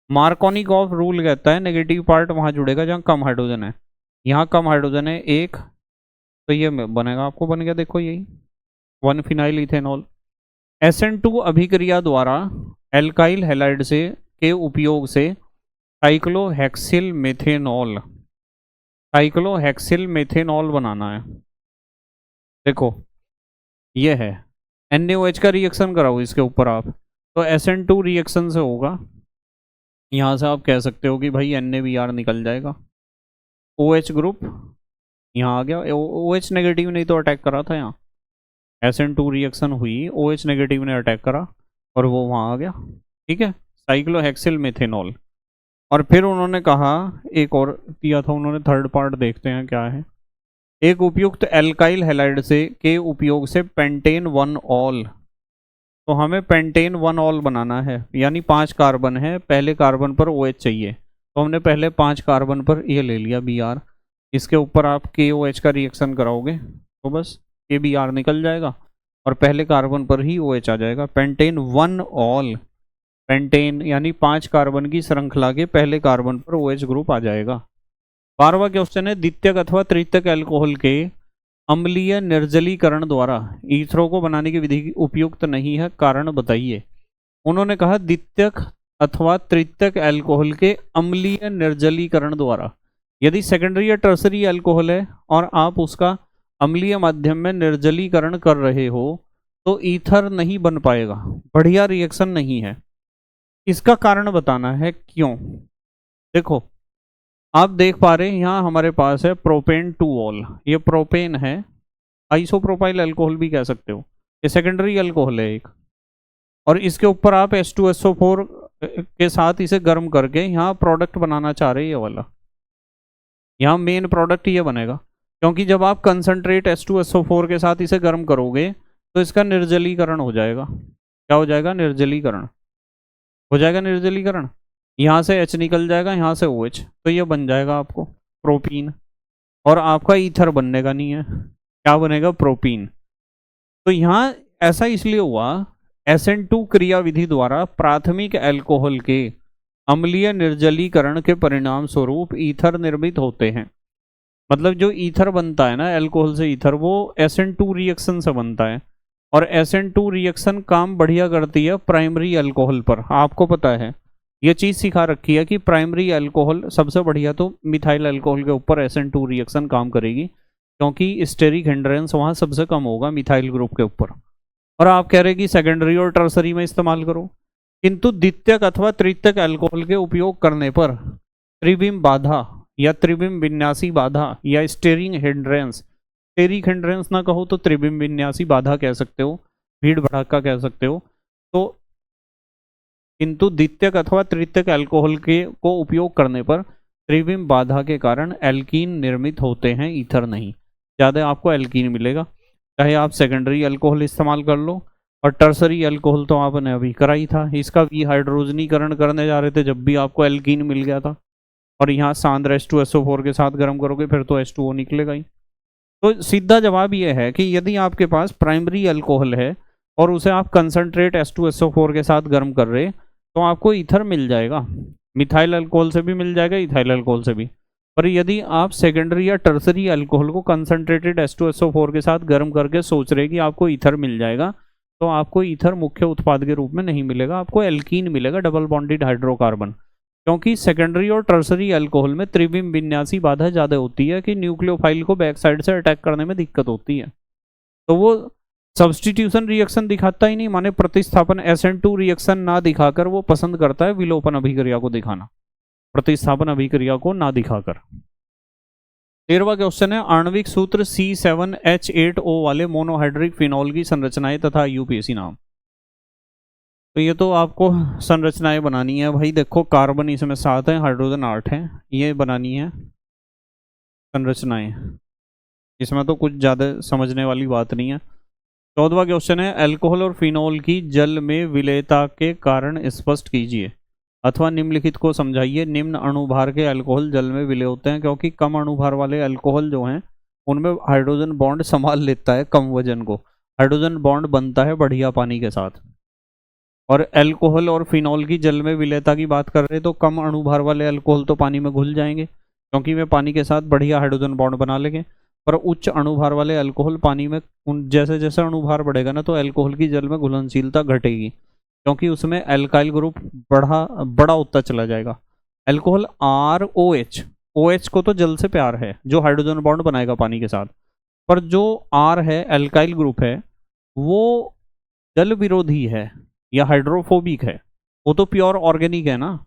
मार्कोनिकॉफ रूल कहता है नेगेटिव पार्ट वहां जुड़ेगा जहाँ कम हाइड्रोजन है। यहाँ कम हाइड्रोजन है एक, तो ये बनेगा, आपको बन गया देखो यही 1 फिनाइल इथेनॉल। SN2 अभिक्रिया द्वारा एल्काइल हैलाइड से के उपयोग से साइक्लोहेक्सिल मेथेनॉल, साइक्लोहेक्सिल मेथेनॉल बनाना है। देखो ये है NaOH का रिएक्शन कराओ इसके ऊपर आप, तो SN2 रिएक्शन से होगा। यहाँ से आप कह सकते हो कि भाई NaBr निकल जाएगा, OH ग्रुप यहाँ आ गया। OH नेगेटिव नहीं तो अटैक करा था, यहाँ SN2 रिएक्शन हुई, OH नेगेटिव ने अटैक करा और वो वहाँ आ गया। ठीक है, साइक्लोहेक्सिल मेथेनॉल। और फिर उन्होंने कहा, एक और दिया था उन्होंने, थर्ड पार्ट देखते हैं क्या है। एक उपयुक्त एल्काइल हैलाइड से के उपयोग से पेंटेन 1 ऑल, तो हमें पेंटेन 1 ऑल बनाना है, यानी 5 कार्बन है, पहले कार्बन पर OH चाहिए, तो हमने पहले 5 कार्बन पर ये ले लिया Br। इसके ऊपर आप KOH का रिएक्शन कराओगे तो बस KBr निकल जाएगा और पहले कार्बन पर ही OH आ जाएगा। पेंटेन 1 ऑल, पेंटेन यानी 5 कार्बन की श्रृंखला के पहले कार्बन पर OH ग्रुप आ जाएगा। 12वां क्वेश्चन है, द्वितीयक अथवा तृतीयक अल्कोहल के अम्लीय निर्जलीकरण द्वारा ईथरो को बनाने की विधि उपयुक्त नहीं है, कारण बताइए। उन्होंने कहा द्वितीयक अथवा तृतीयक अल्कोहल के अम्लीय निर्जलीकरण द्वारा, यदि सेकेंडरी या टर्सरी अल्कोहल है और आप उसका अम्लीय माध्यम में निर्जलीकरण कर रहे हो तो ईथर नहीं बन पाएगा, बढ़िया रिएक्शन नहीं है। इसका कारण बताना है क्यों। देखो आप देख पा रहे हैं यहाँ हमारे पास है प्रोपेन 2 ऑल, ये प्रोपेन है, आइसोप्रोपाइल अल्कोहल भी कह सकते हो, ये सेकेंडरी अल्कोहल है एक, और इसके ऊपर आप H2SO4 के साथ इसे गर्म करके यहाँ प्रोडक्ट बनाना चाह रहे हैं, ये वाला यहाँ मेन प्रोडक्ट ये बनेगा, क्योंकि जब आप कंसंट्रेट H2SO4 के साथ इसे गर्म करोगे तो इसका निर्जलीकरण हो जाएगा। क्या हो जाएगा? निर्जलीकरण हो जाएगा, निर्जलीकरण। यहाँ से H निकल जाएगा, यहाँ से OH, तो ये बन जाएगा आपको प्रोपीन, और आपका ईथर बनने का नहीं है, क्या बनेगा? प्रोपीन। तो यहाँ ऐसा इसलिए हुआ, SN2 क्रिया विधि द्वारा प्राथमिक अल्कोहल के अम्लीय निर्जलीकरण के परिणाम स्वरूप ईथर निर्मित होते हैं। मतलब जो ईथर बनता है ना अल्कोहल से ईथर, वो SN2 रिएक्शन से बनता है, और SN2 रिएक्शन काम बढ़िया करती है प्राइमरी अल्कोहल पर। आपको पता है ये चीज़ सिखा रखी है कि प्राइमरी अल्कोहल सबसे बढ़िया तो मिथाइल अल्कोहल के ऊपर SN2 रिएक्शन काम करेगी, क्योंकि स्टेरिक हिंड्रेंस वहाँ सबसे कम होगा मिथाइल ग्रुप के ऊपर। और आप कह रहे कि सेकेंडरी और टर्सरी में इस्तेमाल करो, किंतु द्वितीयक अथवा तृतीयक अल्कोहल के उपयोग करने पर त्रिविम बाधा या त्रिविम विन्यासी बाधा या स्टेरिंग हिंड्रेंस, स्टेरिक हिंड्रेंस ना कहो तो त्रिविम विन्यासी बाधा कह सकते हो, भीड़ भड़ाका कह सकते हो। तो किंतु द्वितीयक अथवा तृतीयक अल्कोहल के को उपयोग करने पर त्रिविम बाधा के कारण एल्कीन निर्मित होते हैं, ईथर नहीं। ज़्यादा आपको एल्कीन मिलेगा, चाहे आप सेकेंडरी अल्कोहल इस्तेमाल कर लो, और टर्सरी अल्कोहल तो आपने अभी करा ही था, इसका भी हाइड्रोजनीकरण करने जा रहे थे जब भी आपको एल्कीन मिल गया था। और यहाँ सांद्र H2SO4 के साथ गर्म करोगे फिर तो H2O निकलेगा ही। तो सीधा जवाब ये है कि यदि आपके पास प्राइमरी अल्कोहल है और उसे आप कंसंट्रेट H2SO4 के साथ गर्म कर रहे तो आपको ईथर मिल जाएगा, मिथाइल अल्कोहल से भी मिल जाएगा, इथाइल अल्कोहल से भी। पर यदि आप सेकेंडरी या टर्सरी अल्कोहल को कंसंट्रेटेड H2SO4 के साथ गर्म करके सोच रहे कि आपको ईथर मिल जाएगा, तो आपको ईथर मुख्य उत्पाद के रूप में नहीं मिलेगा, आपको एल्कीन मिलेगा, डबल बॉन्डेड हाइड्रोकार्बन। क्योंकि सेकेंडरी और टर्सरी अल्कोहल में त्रिविम विन्यासी बाधा ज़्यादा होती है कि न्यूक्लियोफाइल को बैक साइड से अटैक करने में दिक्कत होती है, तो वो सब्सटीट्यूशन रिएक्शन दिखाता ही नहीं, माने प्रतिस्थापन SN2 रिएक्शन ना दिखाकर वो पसंद करता है विलोपन अभिक्रिया को दिखाना, प्रतिस्थापन अभिक्रिया को ना दिखाकर। 13वां क्वेश्चन है, आणविक सूत्र C7H8O वाले मोनोहाइड्रिक फिनॉल की संरचनाएं तथा यूपीएसी नाम। तो ये तो आपको संरचनाएं बनानी है भाई। देखो कार्बन इसमें 7 है, हाइड्रोजन 8 है, ये बनानी है संरचनाएं, इसमें तो कुछ ज़्यादा समझने वाली बात नहीं है। 14वां क्वेश्चन है, अल्कोहल और फिनॉल की जल में विलेयता के कारण स्पष्ट कीजिए अथवा निम्नलिखित को समझाइए। निम्न अणुभार के अल्कोहल जल में विलय होते हैं, क्योंकि कम अणुभार वाले अल्कोहल जो हैं उनमें हाइड्रोजन बॉन्ड संभाल लेता है कम वजन को, हाइड्रोजन बॉन्ड बनता है बढ़िया पानी के साथ। और अल्कोहल और फिनॉल की जल में विलयता की बात कर रहे हैं तो कम अणुभार वाले अल्कोहल तो पानी में घुल जाएंगे, क्योंकि वे पानी के साथ बढ़िया हाइड्रोजन बॉन्ड बना लेंगे। पर उच्च अणुभार वाले अल्कोहल पानी में जैसे जैसे अणुभार बढ़ेगा ना, तो अल्कोहल की जल में घुलनशीलता घटेगी, क्योंकि उसमें अल्काइल ग्रुप बड़ा होता चला जाएगा। अल्कोहल ROH, OH को तो जल से प्यार है, जो हाइड्रोजन बॉन्ड बनाएगा पानी के साथ, पर जो R है अल्काइल ग्रुप है वो जल विरोधी है या हाइड्रोफोबिक है, वो तो प्योर ऑर्गेनिक है ना।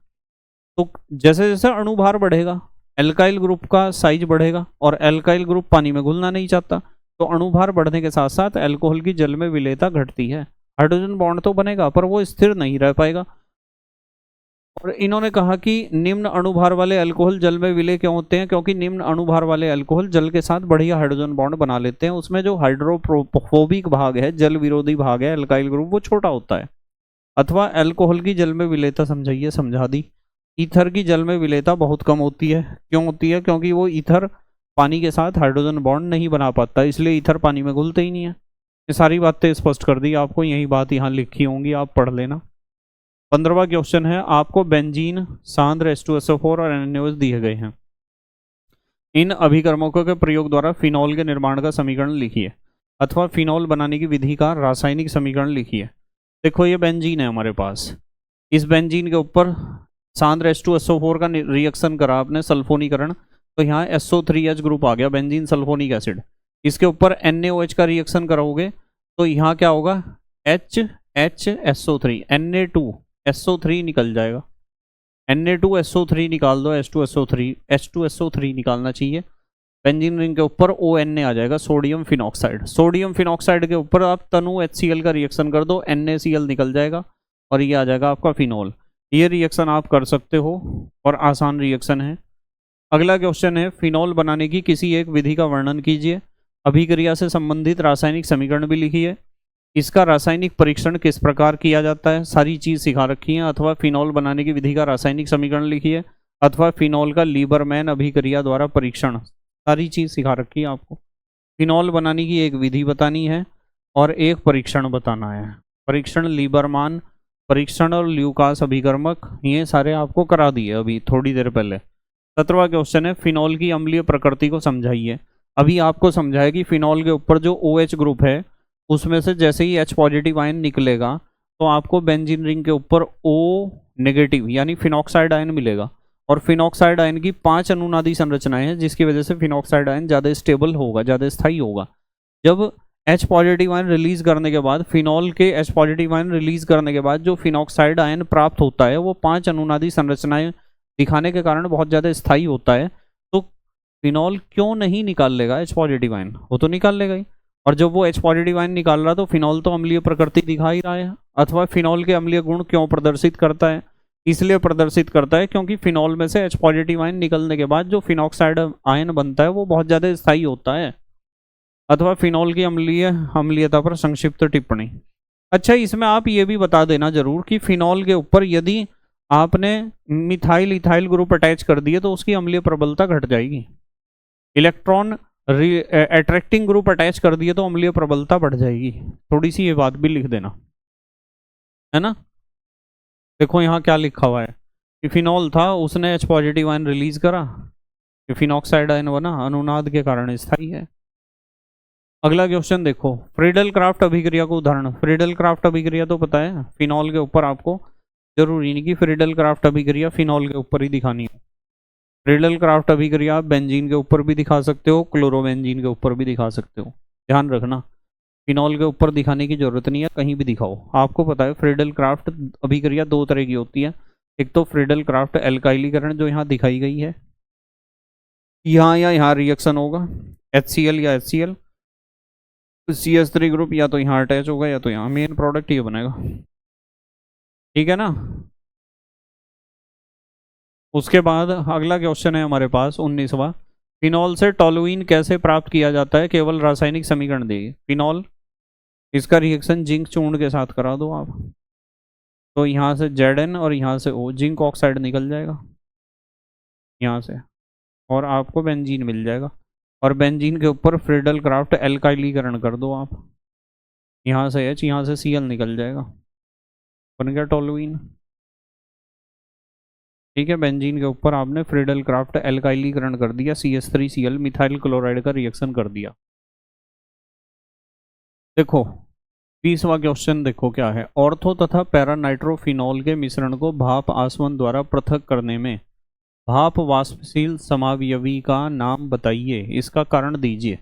तो जैसे जैसे अणुभार बढ़ेगा अल्काइल ग्रुप का साइज बढ़ेगा, और अल्काइल ग्रुप पानी में घुलना नहीं चाहता, तो अणुभार बढ़ने के साथ साथ अल्कोहल की जल में विलेयता घटती है। हाइड्रोजन बॉन्ड तो बनेगा पर वो स्थिर नहीं रह पाएगा। और इन्होंने कहा कि निम्न अणुभार वाले अल्कोहल जल में विलय क्यों होते हैं, क्योंकि निम्न अणुभार वाले अल्कोहल जल के साथ बढ़िया हाइड्रोजन बॉन्ड बना लेते हैं, उसमें जो हाइड्रोफोबिक भाग है, जल विरोधी भाग है अल्काइल ग्रुप, वो छोटा होता है। अथवा अल्कोहल की जल में विलेयता समझाइए, समझा दी। ईथर की जल में विलेयता बहुत कम होती है, क्यों होती है, क्योंकि वो ईथर पानी के साथ हाइड्रोजन बॉन्ड नहीं बना पाता, इसलिए ईथर पानी में घुलते ही नहीं है। ये सारी बातें स्पष्ट कर दी आपको, यही बात यहाँ लिखी होंगी, आप पढ़ लेना। 15वां क्वेश्चन है, आपको बेंजीन, सांद्र H2SO4 और NaOH दिए गए हैं। इन अभिकर्मकों के प्रयोग द्वारा फिनॉल के निर्माण का समीकरण लिखिए अथवा फिनॉल बनाने की विधि का रासायनिक समीकरण लिखिए। देखो ये बेंजीन है हमारे पास, इस बेंजीन के ऊपर सांद्र H2SO4 का रिएक्शन करा आपने, सल्फोनीकरण, तो यहाँ SO3H ग्रुप आ गया, बेंजीन सल्फोनिक एसिड। इसके ऊपर NaOH का रिएक्शन कराओगे तो यहाँ क्या होगा, HHSO3, Na2SO3 निकल जाएगा, Na2SO3 निकाल दो, H2SO3 निकालना चाहिए। बेंजीन रिंग के ऊपर ONA आ जाएगा, सोडियम फिनॉक्साइड। सोडियम फिनॉक्साइड के ऊपर आप तनु HCl का रिएक्शन कर दो, NaCl निकल जाएगा और ये आ जाएगा आपका फिनॉल। ये रिएक्शन आप कर सकते हो और आसान रिएक्शन है। अगला क्वेश्चन है, फिनॉल बनाने की किसी एक विधि का वर्णन कीजिए, अभिक्रिया से संबंधित रासायनिक समीकरण भी लिखिए, इसका रासायनिक परीक्षण किस प्रकार किया जाता है, सारी चीज़ सिखा रखी है। अथवा फिनॉल बनाने की विधि का रासायनिक समीकरण लिखिए, अथवा फिनॉल का लीबरमैन अभिक्रिया द्वारा परीक्षण, सारी चीज़ सिखा रखी है आपको। फिनॉल बनाने की एक विधि बतानी है और एक परीक्षण बताना है, परीक्षण लीबरमैन परीक्षण और ल्यूकास अभिकर्मक, ये सारे आपको करा दिए अभी थोड़ी देर पहले। 17वां क्वेश्चन है, फिनॉल की अम्लीय प्रकृति को समझाइए। अभी आपको समझाया कि फिनॉल के ऊपर जो OH ग्रुप है उसमें से जैसे ही H पॉजिटिव आयन निकलेगा तो आपको बेंजीन रिंग के ऊपर O नेगेटिव यानी फिनॉक्साइड आयन मिलेगा, और फिनॉक्साइड आयन की 5 अनुनादी संरचनाएं हैं, जिसकी वजह से फिनॉक्साइड आयन ज़्यादा स्टेबल होगा, ज़्यादा स्थायी होगा। जब H पॉजिटिव आयन रिलीज करने के बाद, फिनॉल के H पॉजिटिव आयन रिलीज करने के बाद जो फिनॉक्साइड आयन प्राप्त होता है वो 5 अनुनादी संरचनाएं दिखाने के कारण बहुत ज़्यादा स्थायी होता है। तो फिनॉल क्यों नहीं निकाल लेगा H पॉजिटिव आयन, वो तो निकाल लेगा ही। और जब वो H पॉजिटिव आयन निकाल रहा तो फिनॉल तो अम्लीय प्रकृति दिखा ही रहा है। अथवा फिनॉल के अम्लीय गुण क्यों प्रदर्शित करता है, इसलिए प्रदर्शित करता है क्योंकि फिनॉल में से H पॉजिटिव आयन निकलने के बाद जो फिनॉक्साइड आयन बनता है वो बहुत ज़्यादा स्थायी होता है। अथवा फिनॉल की अम्लीयता पर संक्षिप्त टिप्पणी। अच्छा, इसमें आप ये भी बता देना जरूर कि फिनॉल के ऊपर यदि आपने मिथाइल इथाइल ग्रुप अटैच कर दिए तो उसकी अम्लीय प्रबलता घट जाएगी। इलेक्ट्रॉन अट्रैक्टिंग ग्रुप अटैच कर दिए तो अम्लीय प्रबलता बढ़ जाएगी। थोड़ी सी ये बात भी लिख देना, है ना। देखो यहाँ क्या लिखा हुआ है कि फिनॉल था, उसने H पॉजिटिव आयन रिलीज करा, फिनॉक्साइड आयन बना, अनुनाद के कारण स्थायी है। अगला क्वेश्चन देखो, फ्रीडल क्राफ्ट अभिक्रिया को उदाहरण। फ्रीडल क्राफ्ट अभिक्रिया तो पता है, फिनॉल के ऊपर आपको जरूरी नहीं कि फ्रीडल क्राफ्ट अभिक्रिया फिनॉल के ऊपर ही दिखानी है। फ्रीडल क्राफ्ट अभिक्रिया आप बेंजीन के ऊपर भी दिखा सकते हो, क्लोरोबेंजीन के ऊपर भी दिखा सकते हो। ध्यान रखना, फिनॉल के ऊपर दिखाने की जरूरत नहीं है, कहीं भी दिखाओ। आपको पता है फ्रीडल क्राफ्ट अभिक्रिया दो तरह की होती है। एक तो फ्रीडल क्राफ्ट एल्काइलीकरण जो यहाँ दिखाई गई है, यहाँ या यहाँ रिएक्शन होगा HCl या HCl, CH3 ग्रुप या तो यहाँ अटैच होगा या तो यहाँ, मेन प्रोडक्ट ये बनेगा। ठीक है ना। उसके बाद अगला क्वेश्चन है हमारे पास 19वां, फिनॉल से टोलुइन कैसे प्राप्त किया जाता है, केवल रासायनिक समीकरण देगी। फिनॉल, इसका रिएक्शन जिंक चूर्ण के साथ करा दो आप, तो यहाँ से Zn और यहाँ से O, जिंक ऑक्साइड निकल जाएगा यहाँ से, और आपको बेंजीन मिल जाएगा। और बेंजीन के ऊपर फ्रीडल क्राफ्ट एल्काइलीकरण कर दो आप, यहाँ से H, यहाँ से Cl निकल जाएगा, बन गया टोलुइन। ठीक है, बेंजीन के ऊपर आपने फ्रीडल क्राफ्ट एल्काइलीकरण कर दिया, CH3Cl मिथाइल क्लोराइड का रिएक्शन कर दिया। देखो 20वां क्वेश्चन देखो क्या है, ऑर्थो तथा पैरा नाइट्रोफिनॉल के मिश्रण को भाप आसवन द्वारा पृथक करने में भाप वाष्पशील समावयवी का नाम बताइए, इसका कारण दीजिए।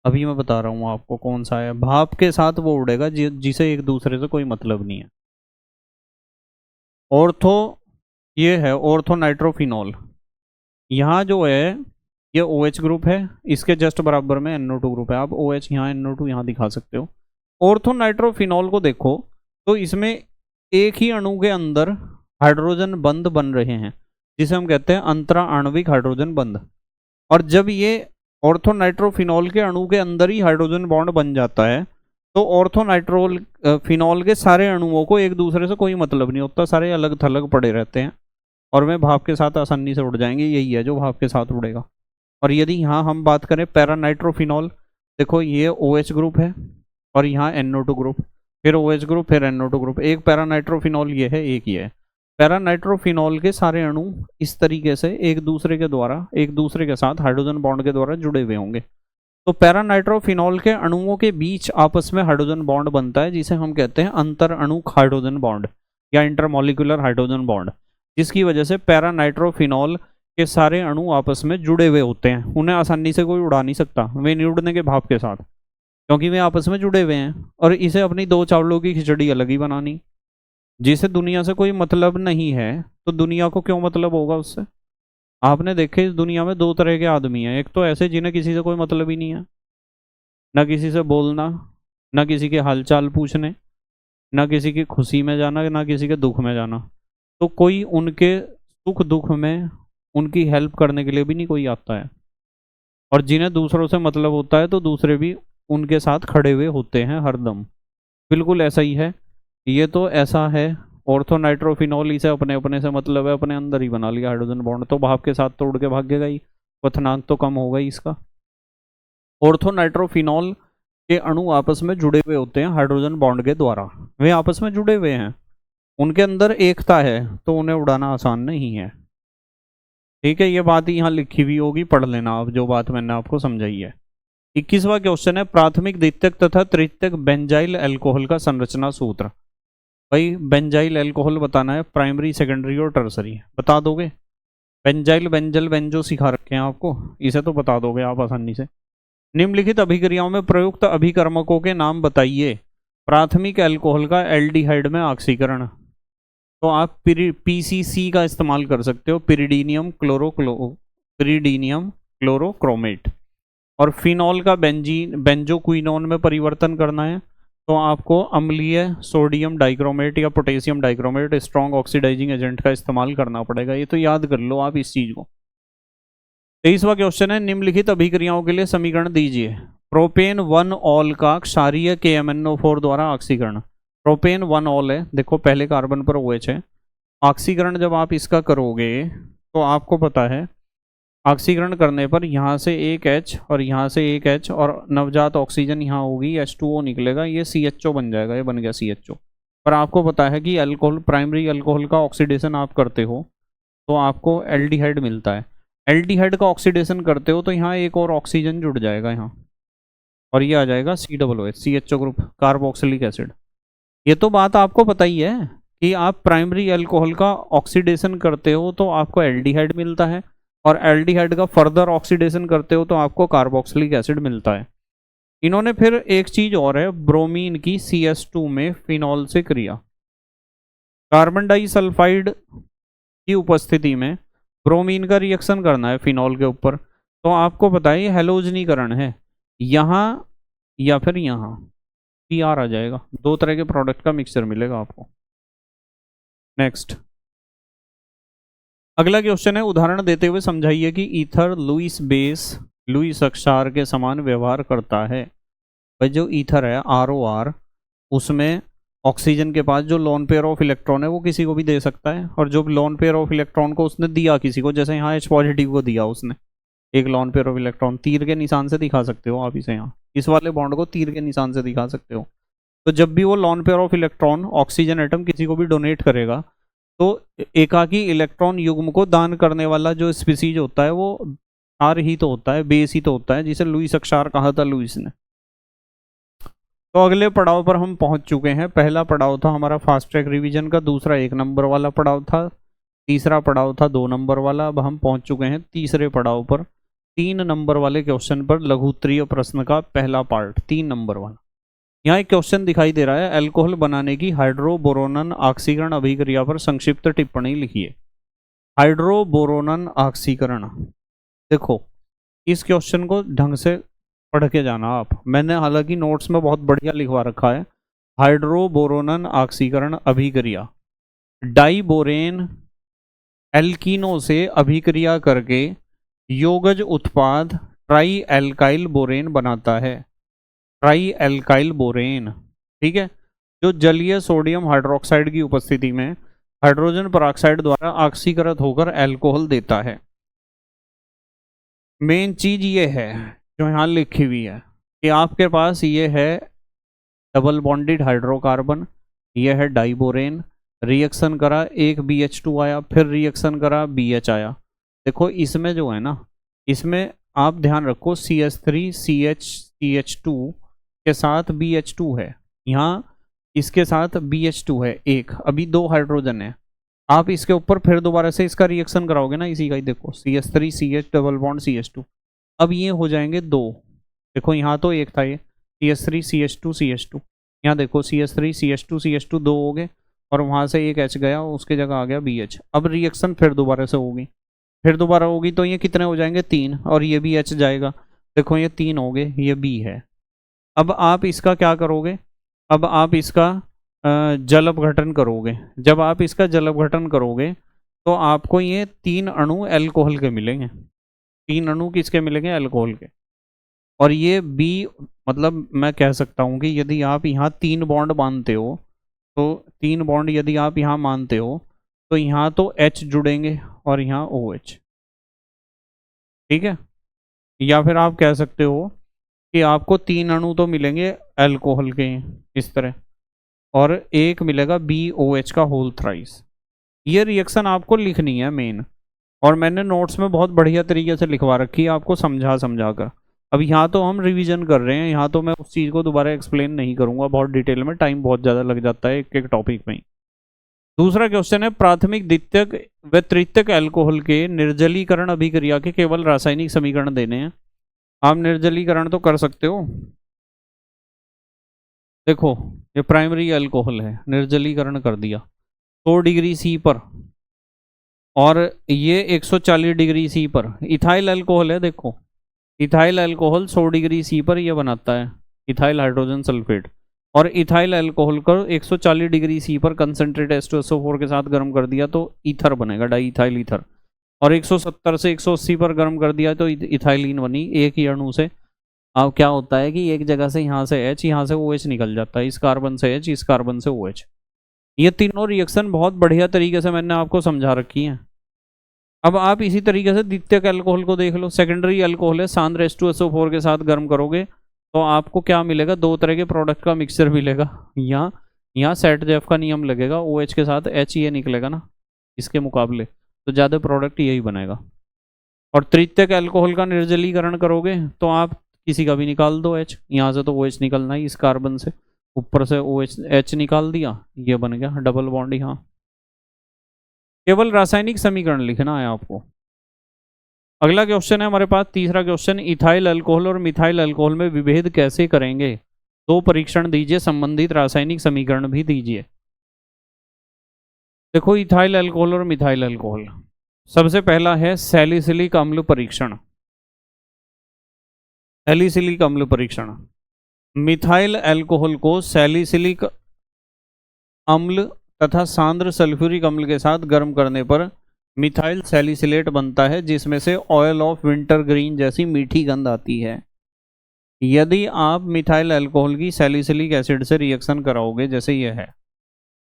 अभी मैं बता रहा हूँ आपको कौन सा है। भाप के साथ वो उड़ेगा जिसे एक दूसरे से कोई मतलब नहीं है। ऑर्थो, ये है ऑर्थो नाइट्रोफिनॉल, यहाँ जो है ये OH ग्रुप है, इसके जस्ट बराबर में NO2 ग्रुप है। आप OH यहाँ NO2 यहाँ दिखा सकते हो। ऑर्थो नाइट्रोफिनॉल को देखो तो इसमें एक ही अणु के अंदर हाइड्रोजन बंध बन रहे हैं, जिसे हम कहते हैं अंतरा आणविक हाइड्रोजन बंध। और जब ये ऑर्थो नाइट्रोफिनॉल के अणु के अंदर ही हाइड्रोजन बॉन्ड बन जाता है, तो ऑर्थो नाइट्रोल फिनॉल के सारे अणुओं को एक दूसरे से कोई मतलब नहीं होता, सारे अलग थलग पड़े रहते हैं और वे भाप के साथ आसानी से उड़ जाएंगे। यही है जो भाप के साथ उड़ेगा। और यदि यहाँ हम बात करें पैरानाइट्रोफिनॉल, देखो ये OH ग्रुप है और यहाँ NO2 ग्रुप, फिर OH ग्रुप, फिर NO2 ग्रुप। एक पैरानाइट्रोफिनॉल ये है, एक ये है। पैरानाइट्रोफिनॉल के सारे अणु इस तरीके से एक दूसरे के द्वारा, एक दूसरे के साथ हाइड्रोजन बॉन्ड के द्वारा जुड़े हुए होंगे। तो पैरानाइट्रोफिनॉल के अणुओं के बीच आपस में हाइड्रोजन बॉन्ड बनता है, जिसे हम कहते हैं अंतर अणु हाइड्रोजन बॉन्ड या इंटरमॉलिक्यूलर हाइड्रोजन बॉन्ड, जिसकी वजह से पैरानाइट्रोफिनॉल के सारे अणु आपस में जुड़े हुए होते हैं। उन्हें आसानी से कोई उड़ा नहीं सकता, वे नहीं उड़ने के भाप के साथ, क्योंकि वे आपस में जुड़े हुए हैं। और इसे अपनी दो चावलों की खिचड़ी अलग ही बनानी। जिसे दुनिया से कोई मतलब नहीं है, तो दुनिया को क्यों मतलब होगा उससे। आपने देखे इस दुनिया में दो तरह के आदमी हैं, एक तो ऐसे जिन्हें किसी से कोई मतलब ही नहीं है, ना किसी से बोलना, ना किसी के हालचाल पूछने, ना किसी की खुशी में जाना, ना किसी के दुख में जाना। तो कोई उनके सुख दुख में उनकी हेल्प करने के लिए भी नहीं कोई आता है। और जिन्हें दूसरों से मतलब होता है, तो दूसरे भी उनके साथ खड़े हुए होते हैं हरदम। बिल्कुल ऐसा ही है, ये तो ऐसा है। ऑर्थो नाइट्रोफिनॉल, इसे अपने अपने से मतलब है, अपने अंदर ही बना लिया हाइड्रोजन बॉन्ड, तो भाप के साथ तो उड़ के भागेगा ही, क्वथनांक तो कम होगा ही इसका। ऑर्थो नाइट्रोफिनॉल के अणु आपस में जुड़े हुए होते हैं हाइड्रोजन बॉन्ड के द्वारा, वे आपस में जुड़े हुए हैं, उनके अंदर एकता है, तो उन्हें उड़ाना आसान नहीं है। ठीक है, ये बात यहाँ लिखी हुई होगी, पढ़ लेना आप जो बात मैंने आपको समझाई है। 21वां क्वेश्चन है, प्राथमिक द्वितीयक तथा तृतीयक बेंजाइल अल्कोहल का संरचना सूत्र। भाई बेंजाइल अल्कोहल बताना है, प्राइमरी सेकेंडरी और टर्सरी बता दोगे। बेंजाइल बेंजल बेंजो सिखा रखे हैं आपको, इसे तो बता दोगे आप आसानी से। निम्नलिखित अभिक्रियाओं में प्रयुक्त अभिकर्मकों के नाम बताइए। प्राथमिक अल्कोहल का एल्डिहाइड में ऑक्सीकरण, तो आप PCC का इस्तेमाल कर सकते हो, पिरिडीनियम क्लोरोक्रोमेट। और फिनॉल का बेंजोक्विनोन में परिवर्तन करना है, तो आपको अम्लीय सोडियम डाइक्रोमेट या potassium dichromate strong oxidising agent का इस्तेमाल करना पड़ेगा। ये तो याद कर लो आप इस चीज को। 23वां क्वेश्चन है, निम्नलिखित अभिक्रियाओं के लिए समीकरण दीजिए। प्रोपेन 1 ऑल का क्षारीय KMnO4 द्वारा ऑक्सीकरण। प्रोपेन 1 ऑल है, देखो पहले कार्बन पर OH है। ऑक्सीकरण जब आप इसका करोगे तो आपको पता है, ऑक्सीकरण करने पर यहाँ से एक H और यहाँ से एक H और नवजात ऑक्सीजन यहाँ होगी, H2O निकलेगा, ये CHO बन जाएगा, ये बन गया CHO। पर आपको पता है कि अल्कोहल, प्राइमरी अल्कोहल का ऑक्सीडेशन आप करते हो तो आपको एल्डिहाइड मिलता है। एल्डिहाइड का ऑक्सीडेशन करते हो तो यहाँ एक और ऑक्सीजन जुड़ जाएगा यहाँ, और ये आ जाएगा COOH, CHO group, carboxylic acid. ये तो बात आपको पता ही है कि आप प्राइमरी अल्कोहल का ऑक्सीडेशन करते हो तो आपको एल्डिहाइड मिलता है, और एल्डिहाइड का फर्दर ऑक्सीडेशन करते हो तो आपको कार्बोक्सिलिक एसिड मिलता है। इन्होंने फिर एक चीज और है, ब्रोमीन की CS2 में फिनॉल से क्रिया। कार्बन डाइसल्फाइड की उपस्थिति में ब्रोमीन का रिएक्शन करना है फिनॉल के ऊपर, तो आपको पता है हेलोजनीकरण है, यहाँ या फिर यहाँ PR आ जाएगा। दो तरह के प्रोडक्ट का मिक्सचर मिलेगा आपको। नेक्स्ट, अगला क्वेश्चन है, उदाहरण देते हुए समझाइए कि ईथर लुईस बेस लुईस अक्षार के समान व्यवहार करता है। भाई जो ईथर है ROR, उसमें ऑक्सीजन के पास जो लोन पेयर ऑफ इलेक्ट्रॉन है वो किसी को भी दे सकता है, और जो लोन पेयर ऑफ इलेक्ट्रॉन को उसने दिया किसी को, जैसे यहाँ H पॉजिटिव को दिया उसने एक लोन पेयर ऑफ इलेक्ट्रॉन, तीर के निशान से दिखा सकते हो आप इसे, यहाँ इस वाले बॉन्ड को तीर के निशान से दिखा सकते हो। तो जब भी वो lone pair of electron oxygen atom किसी को भी डोनेट करेगा, तो एकाकी इलेक्ट्रॉन युग्म को दान करने वाला जो स्पीसीज होता है वो R ही तो होता है, बेस ही तो होता है, जिसे लुईस अक्षार कहा था लुईस ने। तो अगले पड़ाव पर हम पहुंच चुके हैं। पहला पड़ाव था हमारा फास्ट ट्रैक रिवीजन का, दूसरा 1 नंबर वाला पड़ाव था, तीसरा पड़ाव था 2 नंबर वाला। अब हम पहुंच चुके हैं तीसरे पड़ाव पर, 3 नंबर वाले क्वेश्चन पर, लघु उत्तरीय प्रश्न का पहला पार्ट 3 नंबर वाला। यहाँ एक क्वेश्चन दिखाई दे रहा है, अल्कोहल बनाने की हाइड्रोबोरोनन ऑक्सीकरण अभिक्रिया पर संक्षिप्त टिप्पणी लिखिए। हाइड्रोबोरोनन ऑक्सीकरण, देखो इस क्वेश्चन को ढंग से पढ़ के जाना आप, मैंने हालांकि नोट्स में बहुत बढ़िया लिखवा रखा है। हाइड्रोबोरोनन ऑक्सीकरण अभिक्रिया, डाइबोरेन एल्कीनो से अभिक्रिया करके योगज उत्पाद ट्राई एल्काइल बोरेन बनाता है, ट्राई एल्काइल बोरेन, ठीक है, जो जलीय सोडियम हाइड्रोक्साइड की उपस्थिति में हाइड्रोजन पेरोक्साइड द्वारा ऑक्सीकृत होकर अल्कोहल देता है। मेन चीज ये है जो यहाँ लिखी हुई है कि आपके पास ये है डबल बॉन्डेड हाइड्रोकार्बन, ये है डाइबोरेन, रिएक्शन करा, एक BH2 आया, फिर रिएक्शन करा BH आया। देखो इसमें जो है ना, इसमें आप ध्यान रखो CH3CH2 के साथ BH2 है, यहाँ इसके साथ BH2 है एक, अभी 2 हाइड्रोजन है। आप इसके ऊपर फिर दोबारा से इसका रिएक्शन कराओगे ना, इसी का ही देखो CH3CH डबल बॉन्ड CH2, अब ये हो जाएंगे 2। देखो यहाँ तो एक था ये CH3CH2CH2, यहाँ देखो CH3CH2CH2 2 हो गए, और वहाँ से एक H गया, उसके जगह आ गया BH। अब रिएक्शन फिर दोबारा से होगी, फिर दोबारा होगी, तो ये कितने हो जाएंगे 3, और ये भी H जाएगा। देखो ये 3 हो गए, ये B है। अब आप इसका क्या करोगे, अब आप इसका जल अपघटन करोगे। जब आप इसका जल अपघटन करोगे तो आपको ये 3 अणु अल्कोहल के मिलेंगे, 3 अणु किसके मिलेंगे, अल्कोहल के। और ये B, मतलब मैं कह सकता हूँ कि यदि आप यहाँ 3 बॉन्ड मानते हो, तो 3 बॉन्ड यदि आप यहाँ मानते हो तो यहाँ तो H जुड़ेंगे और यहाँ OH, ठीक है। या फिर आप कह सकते हो कि आपको 3 अणु तो मिलेंगे अल्कोहल के इस तरह, और एक मिलेगा BOH का होल थ्राइस। ये रिएक्शन आपको लिखनी है मेन, और मैंने नोट्स में बहुत बढ़िया तरीके से लिखवा रखी है आपको समझा कर। अब यहाँ तो हम रिवीजन कर रहे हैं, यहाँ तो मैं उस चीज़ को दोबारा एक्सप्लेन नहीं करूँगा बहुत डिटेल में, टाइम बहुत ज़्यादा लग जाता है एक एक टॉपिक में ही। दूसरा क्वेश्चन है, प्राथमिक द्वितीयक व तृतीयक अल्कोहल के निर्जलीकरण अभिक्रिया के केवल रासायनिक समीकरण देने हैं। आप निर्जलीकरण तो कर सकते हो, देखो ये प्राइमरी अल्कोहल है, निर्जलीकरण कर दिया 100 डिग्री C पर, और ये 140 डिग्री C पर। इथाइल अल्कोहल है, देखो इथाइल अल्कोहल 100 डिग्री C पर ये बनाता है इथाइल हाइड्रोजन सल्फेट, और इथाइल अल्कोहल को 140 डिग्री C पर कंसनट्रेट H2SO4 के साथ गर्म कर दिया तो ईथर बनेगा, डाई इथाइल ईथर। और 170 से 180 पर गर्म कर दिया तो इथाइलिन बनी। एक ही अणु से अब क्या होता है कि एक जगह से यहाँ से H, यहाँ से OH निकल जाता है, इस कार्बन से H, इस कार्बन से OH। ये तीनों रिएक्शन बहुत बढ़िया तरीके से मैंने आपको समझा रखी हैं। अब आप इसी तरीके से द्वितीयक अल्कोहल को देख लो, सेकेंडरी अल्कोहल है, सांद्र H2SO4 के साथ गर्म करोगे तो आपको क्या मिलेगा, 2 तरह के प्रोडक्ट का मिक्सचर मिलेगा। यहाँ सेट-जेफ का नियम लगेगा, OH के साथ H ये निकलेगा ना इसके मुकाबले, तो ज़्यादा प्रोडक्ट यही बनेगा। और तृतीयक अल्कोहल का निर्जलीकरण करोगे तो आप किसी का भी निकाल दो H, यहाँ से तो OH निकलना ही इस कार्बन से, ऊपर से OH H निकाल दिया, ये बन गया डबल बॉन्ड यहाँ। केवल रासायनिक समीकरण लिखना है आपको। अगला क्वेश्चन है हमारे पास, तीसरा क्वेश्चन, इथाइल अल्कोहल और मिथाइल अल्कोहल में विभेद कैसे करेंगे? दो परीक्षण दीजिए, संबंधित रासायनिक समीकरण भी दीजिए। देखो इथाइल अल्कोहल और मिथाइल अल्कोहल, सबसे पहला है सैलिसिलिक अम्ल परीक्षण। सैलिसिलिक अम्ल परीक्षण, मिथाइल अल्कोहल को सैलिसिलिक अम्ल तथा सांद्र सल्फ्यूरिक अम्ल के साथ गर्म करने पर मिथाइल सैलिसिलेट बनता है, जिसमें से ऑयल ऑफ विंटर ग्रीन जैसी मीठी गंध आती है। यदि आप मिथाइल अल्कोहल की सैलिसिलिक एसिड से रिएक्शन कराओगे, जैसे यह है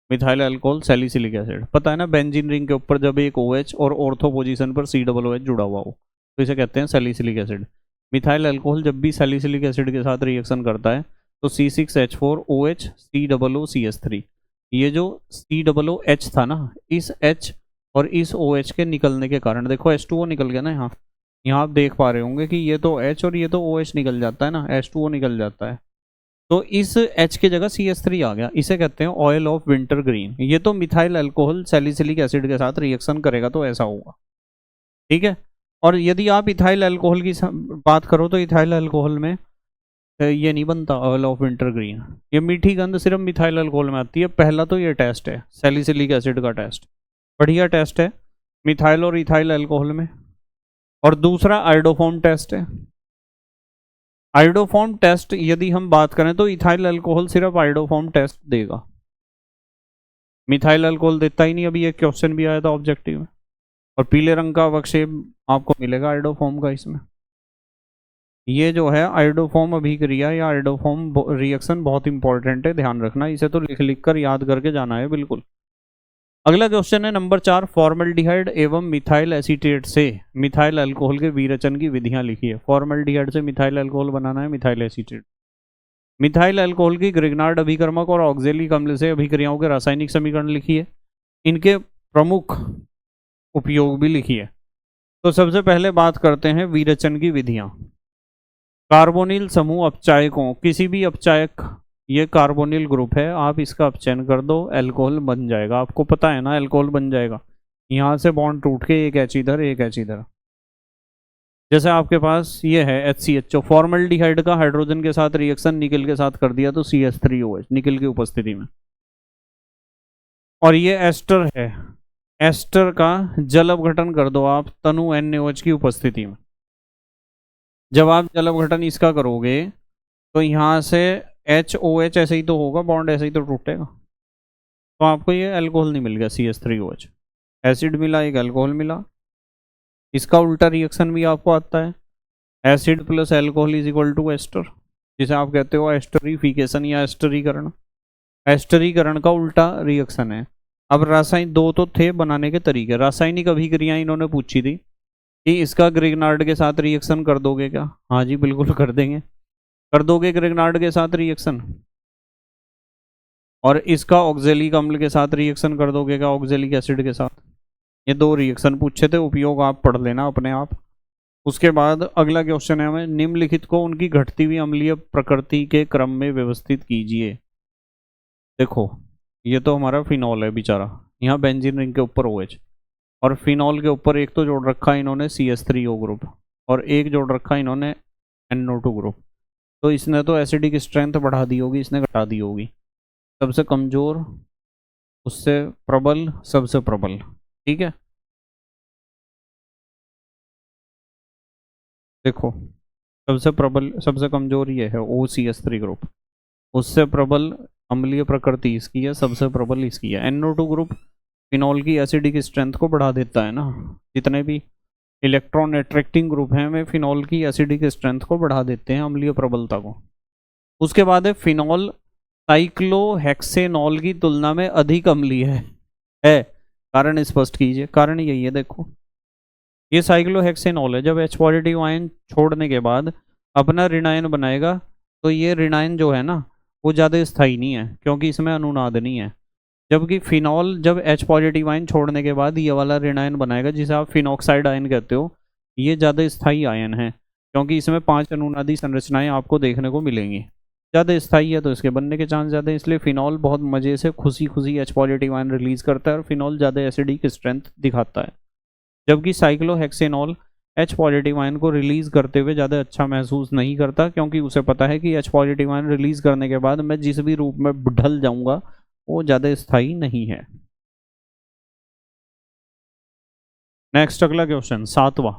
मिथाइल अल्कोहल सैलिसिलिक एसिड, पता है ना, बेंजीन रिंग के ऊपर जब एक OH और ऑर्थो पोजीशन पर COOH जुड़ा हुआ हो तो इसे कहते हैं सैलिसिलिक एसिड। मिथाइल अल्कोहल जब भी सैलिसिलिक एसिड के साथ रिएक्शन करता है तो C6H4OH COOCH3, ये जो COOH था ना, इस H और इस OH के निकलने के कारण, देखो H2O निकल गया ना, यहाँ आप देख पा रहे होंगे कि ये तो H और ये तो OH निकल जाता है ना, H2O निकल जाता है, तो इस H की जगह CH3 आ गया, इसे कहते हैं ऑयल ऑफ विंटर ग्रीन। ये तो मिथाइल अल्कोहल सैलिसिलिक एसिड के साथ रिएक्शन करेगा तो ऐसा होगा, ठीक है। और यदि आप इथाइल अल्कोहल की बात करो तो इथाइल अल्कोहल में ये नहीं बनता ऑयल ऑफ विंटर ग्रीन, ये मीठी गंध सिर्फ मिथाइल अल्कोहल में आती है। पहला तो ये टेस्ट है सैलिसिलिक एसिड का टेस्ट, बढ़िया टेस्ट है मिथाइल और इथाइल अल्कोहल में। और दूसरा आयोडोफॉर्म टेस्ट है। आयोडोफॉर्म टेस्ट यदि हम बात करें तो इथाइल अल्कोहल सिर्फ आयोडोफॉर्म टेस्ट देगा, मिथाइल अल्कोहल देता ही नहीं। अभी एक क्वेश्चन भी आया था ऑब्जेक्टिव में, और पीले रंग का अवक्षेप आपको मिलेगा आयोडोफॉर्म का इसमें। ये जो है आयोडोफॉर्म अभिक्रिया या आयोडोफॉर्म रिएक्शन बहुत इंपॉर्टेंट है, ध्यान रखना, इसे तो लिख कर याद करके जाना है बिल्कुल। अगला क्वेश्चन है नंबर 4, फॉर्मल्डिहाइड एवं मिथाइल एसीटेट से मिथाइल अल्कोहल के विरचन की विधियां लिखिए। फॉर्मल्डिहाइड से मिथाइल अल्कोहल बनाना है मिथाइल एसीटेट। मिथाइल अल्कोहल की ग्रिग्नार्ड अभिकर्मक और ऑक्जेलिक अम्ल से अभिक्रियाओं के रासायनिक समीकरण लिखिए, इनके प्रमुख उपयोग भी लिखिए। तो सबसे पहले बात करते हैं विरचन की विधियां। कार्बोनिल समूह अपचायकों, किसी भी अपचायक, ये कार्बोनिल ग्रुप है, आप इसका अपचयन कर दो, अल्कोहल बन जाएगा। आपको पता है ना अल्कोहल बन जाएगा, यहाँ से बॉन्ड टूट के एक H इधर एक H इधर। जैसे आपके पास ये है HCHO, फॉर्मल्डिहाइड का हाइड्रोजन के साथ रिएक्शन निकल के साथ कर दिया तो CH3OH निकल की उपस्थिति में। और ये एस्टर है, एस्टर का जल अपघटन कर दो आप तनु NaOH की उपस्थिति में। जब आप जल अपघटन इसका करोगे तो यहाँ से HOH ऐसे ही तो होगा, बॉन्ड ऐसे ही तो टूटेगा, तो आपको ये अल्कोहल नहीं मिल गया CH3OH, एसिड मिला एक अल्कोहल मिला। इसका उल्टा रिएक्शन भी आपको आता है, acid plus alcohol is equal to ester, जिसे आप कहते हो एस्टरीफिकेशन या एस्टरीकरण। एस्टरीकरण का उल्टा रिएक्शन है। अब रासायनिक दो तो थे बनाने के तरीके, रासायनिक अभिक्रियाएं इन्होंने पूछी थी कि इसका ग्रिग्नार्ड के साथ रिएक्शन कर दोगे क्या? हाँ जी बिल्कुल कर देंगे, कर दोगे ग्रिग्नार्ड के साथ रिएक्शन। और इसका ऑक्जेलिक अम्ल के साथ रिएक्शन कर दोगे क्या? ऑक्जेलिक एसिड के साथ। ये दो रिएक्शन पूछे थे, उपयोग आप पढ़ लेना अपने आप। उसके बाद अगला क्वेश्चन है हमें, निम्नलिखित को उनकी घटती हुई अम्लीय प्रकृति के क्रम में व्यवस्थित कीजिए। देखो ये तो हमारा फिनॉल है बेचारा, यहाँ बेंजीन रिंग के ऊपर OH, और फिनॉल के ऊपर एक तो जोड़ रखा है इन्होंने CH3O ग्रुप, और एक जोड़ रखा है इन्होंने NO2 ग्रुप। तो इसने तो एसिडिक स्ट्रेंथ बढ़ा दी होगी, इसने घटा दी होगी। सबसे कमजोर, उससे प्रबल, सबसे प्रबल, ठीक है। देखो सबसे प्रबल सबसे कमजोर ये है OCH3 ग्रुप, उससे प्रबल अम्लीय प्रकृति इसकी है, सबसे प्रबल इसकी है। NO2 ग्रुप फिनॉल की एसिडिक स्ट्रेंथ को बढ़ा देता है ना, जितने भी इलेक्ट्रॉन अट्रैक्टिंग ग्रुप हैं वे फिनॉल की एसिडिक स्ट्रेंथ को बढ़ा देते हैं, अम्लीय प्रबलता को। उसके बाद है फिनॉल साइक्लोहेक्सेनॉल की तुलना में अधिक अम्लीय है। कारण स्पष्ट कीजिए। कारण यही है, देखो ये साइक्लोहेक्सेनॉल है, जब H पॉजिटिव आयन छोड़ने के बाद अपना ऋणायन बनाएगा तो ये ऋणायन जो है ना वो ज़्यादा स्थायी नहीं है, क्योंकि इसमें अनुनाद नहीं है। जबकि फिनॉल जब H पॉजिटिव आयन छोड़ने के बाद ये वाला ऋणायन बनाएगा, जिसे आप फिनॉक्साइड आयन कहते हो, ये ज़्यादा स्थायी आयन है। क्योंकि इसमें 5 अनुनादी संरचनाएं आपको देखने को मिलेंगी। ज़्यादा स्थायी है तो इसके बनने के चांस ज़्यादा है, इसलिए फिनॉल बहुत मज़े से खुशी खुशी H पॉजिटिव आयन रिलीज करता है और फिनॉल ज़्यादा एसिडिक स्ट्रेंथ दिखाता है, जबकि साइक्लोहेक्सेनॉल H पॉजिटिव आयन को रिलीज करते हुए ज़्यादा अच्छा महसूस नहीं करता, क्योंकि उसे पता है कि H पॉजिटिव आयन रिलीज करने के बाद मैं जिस भी रूप में ढल जाऊंगा वो ज़्यादा स्थायी नहीं है। नेक्स्ट अगला क्वेश्चन 7वां।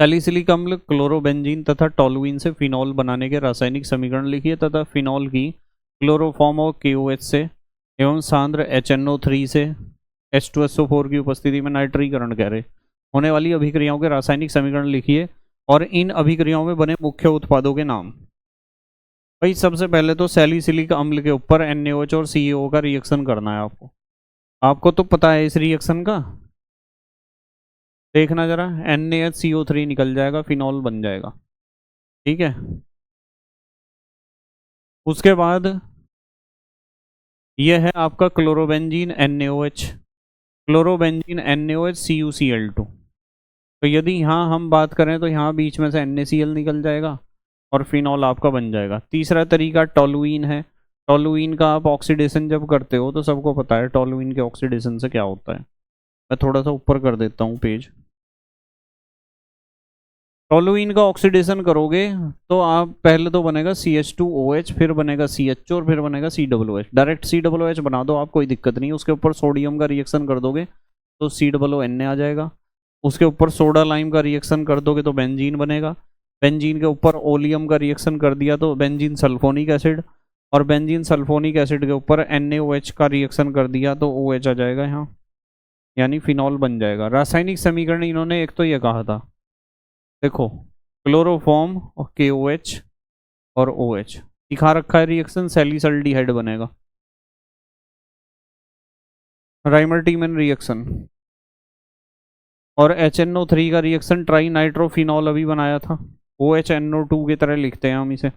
सैलिसिलिक अम्ल, क्लोरोबेंजीन तथा टोलुइन से फिनॉल बनाने के रासायनिक समीकरण लिखिए तथा फिनॉल की क्लोरोफॉर्म और KOH से एवं सांद्र HNO3 से H2SO4 की उपस्थिति में नाइट्रीकरण कह रहे होने वाली अभिक्रियाओं के रासायनिक समीकरण लिखिए और इन अभिक्रियाओं में बने मुख्य उत्पादों के नाम। भाई सबसे पहले तो सैलिसिलिक अम्ल के ऊपर NaOH और CaO का रिएक्शन करना है आपको। आपको तो पता है इस रिएक्शन का, देखना जरा, NaHCO3 निकल जाएगा, फिनॉल बन जाएगा। ठीक है, उसके बाद यह है आपका chlorobenzene NaOH, chlorobenzene NaOH CuCl2। तो यदि यहाँ हम बात करें तो यहाँ बीच में से NaCl निकल जाएगा और फिनॉल आपका बन जाएगा। तीसरा तरीका टोलुइन है। टोलुइन का आप ऑक्सीडेशन जब करते हो तो सबको पता है टोलुइन के ऑक्सीडेशन से क्या होता है। मैं थोड़ा सा ऊपर कर देता हूँ पेज। टोलुइन का ऑक्सीडेशन करोगे तो आप पहले तो बनेगा CH2OH, फिर बनेगा CHO और फिर बनेगा COOH। डायरेक्ट COOH बना दो आप, कोई दिक्कत नहीं। उसके ऊपर सोडियम का रिएक्शन कर दोगे तो COONA आ जाएगा। उसके ऊपर सोडा लाइम का रिएक्शन कर दोगे तो बेंजीन बनेगा। बेंजीन के ऊपर ओलियम का रिएक्शन कर दिया तो बेंजीन सल्फोनिक एसिड, और बेंजीन सल्फोनिक एसिड के ऊपर NaOH का रिएक्शन कर दिया तो OH आ जाएगा यहाँ, यानी फिनॉल बन जाएगा। रासायनिक समीकरण इन्होंने एक तो ये कहा था, देखो, क्लोरोफॉर्म और KOH और OH दिखा रखा है रिएक्शन, सैलिसल्डिहाइड बनेगा। राइमर्टीमन रिएक्शन और HNO3 का रिएक्शन ट्राई नाइट्रोफिनॉल अभी बनाया था, OHNO2 की तरह लिखते हैं हम इसे।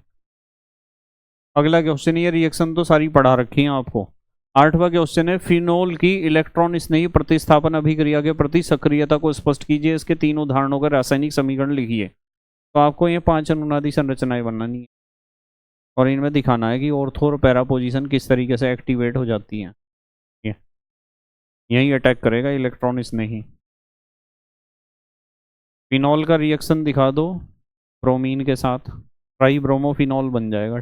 अगला क्वेश्चन, ये रिएक्शन तो सारी पढ़ा रखी है आपको। 8वां क्वेश्चन है, फिनोल की इलेक्ट्रॉन स्नेही प्रतिस्थापन अभिक्रिया के प्रति सक्रियता को स्पष्ट कीजिए, इसके 3 उदाहरणों का रासायनिक समीकरण लिखिए। तो आपको ये 5 अनुनादी संरचनाएं बनानी है और इनमें दिखाना है कि ऑर्थो और पैरा पोजीशन किस तरीके से एक्टिवेट हो जाती हैं। यही अटैक करेगा इलेक्ट्रॉन स्नेही। फिनॉल का रिएक्शन दिखा दो ब्रोमीन के साथ, ट्राई ब्रोमोफिनॉल बन जाएगा,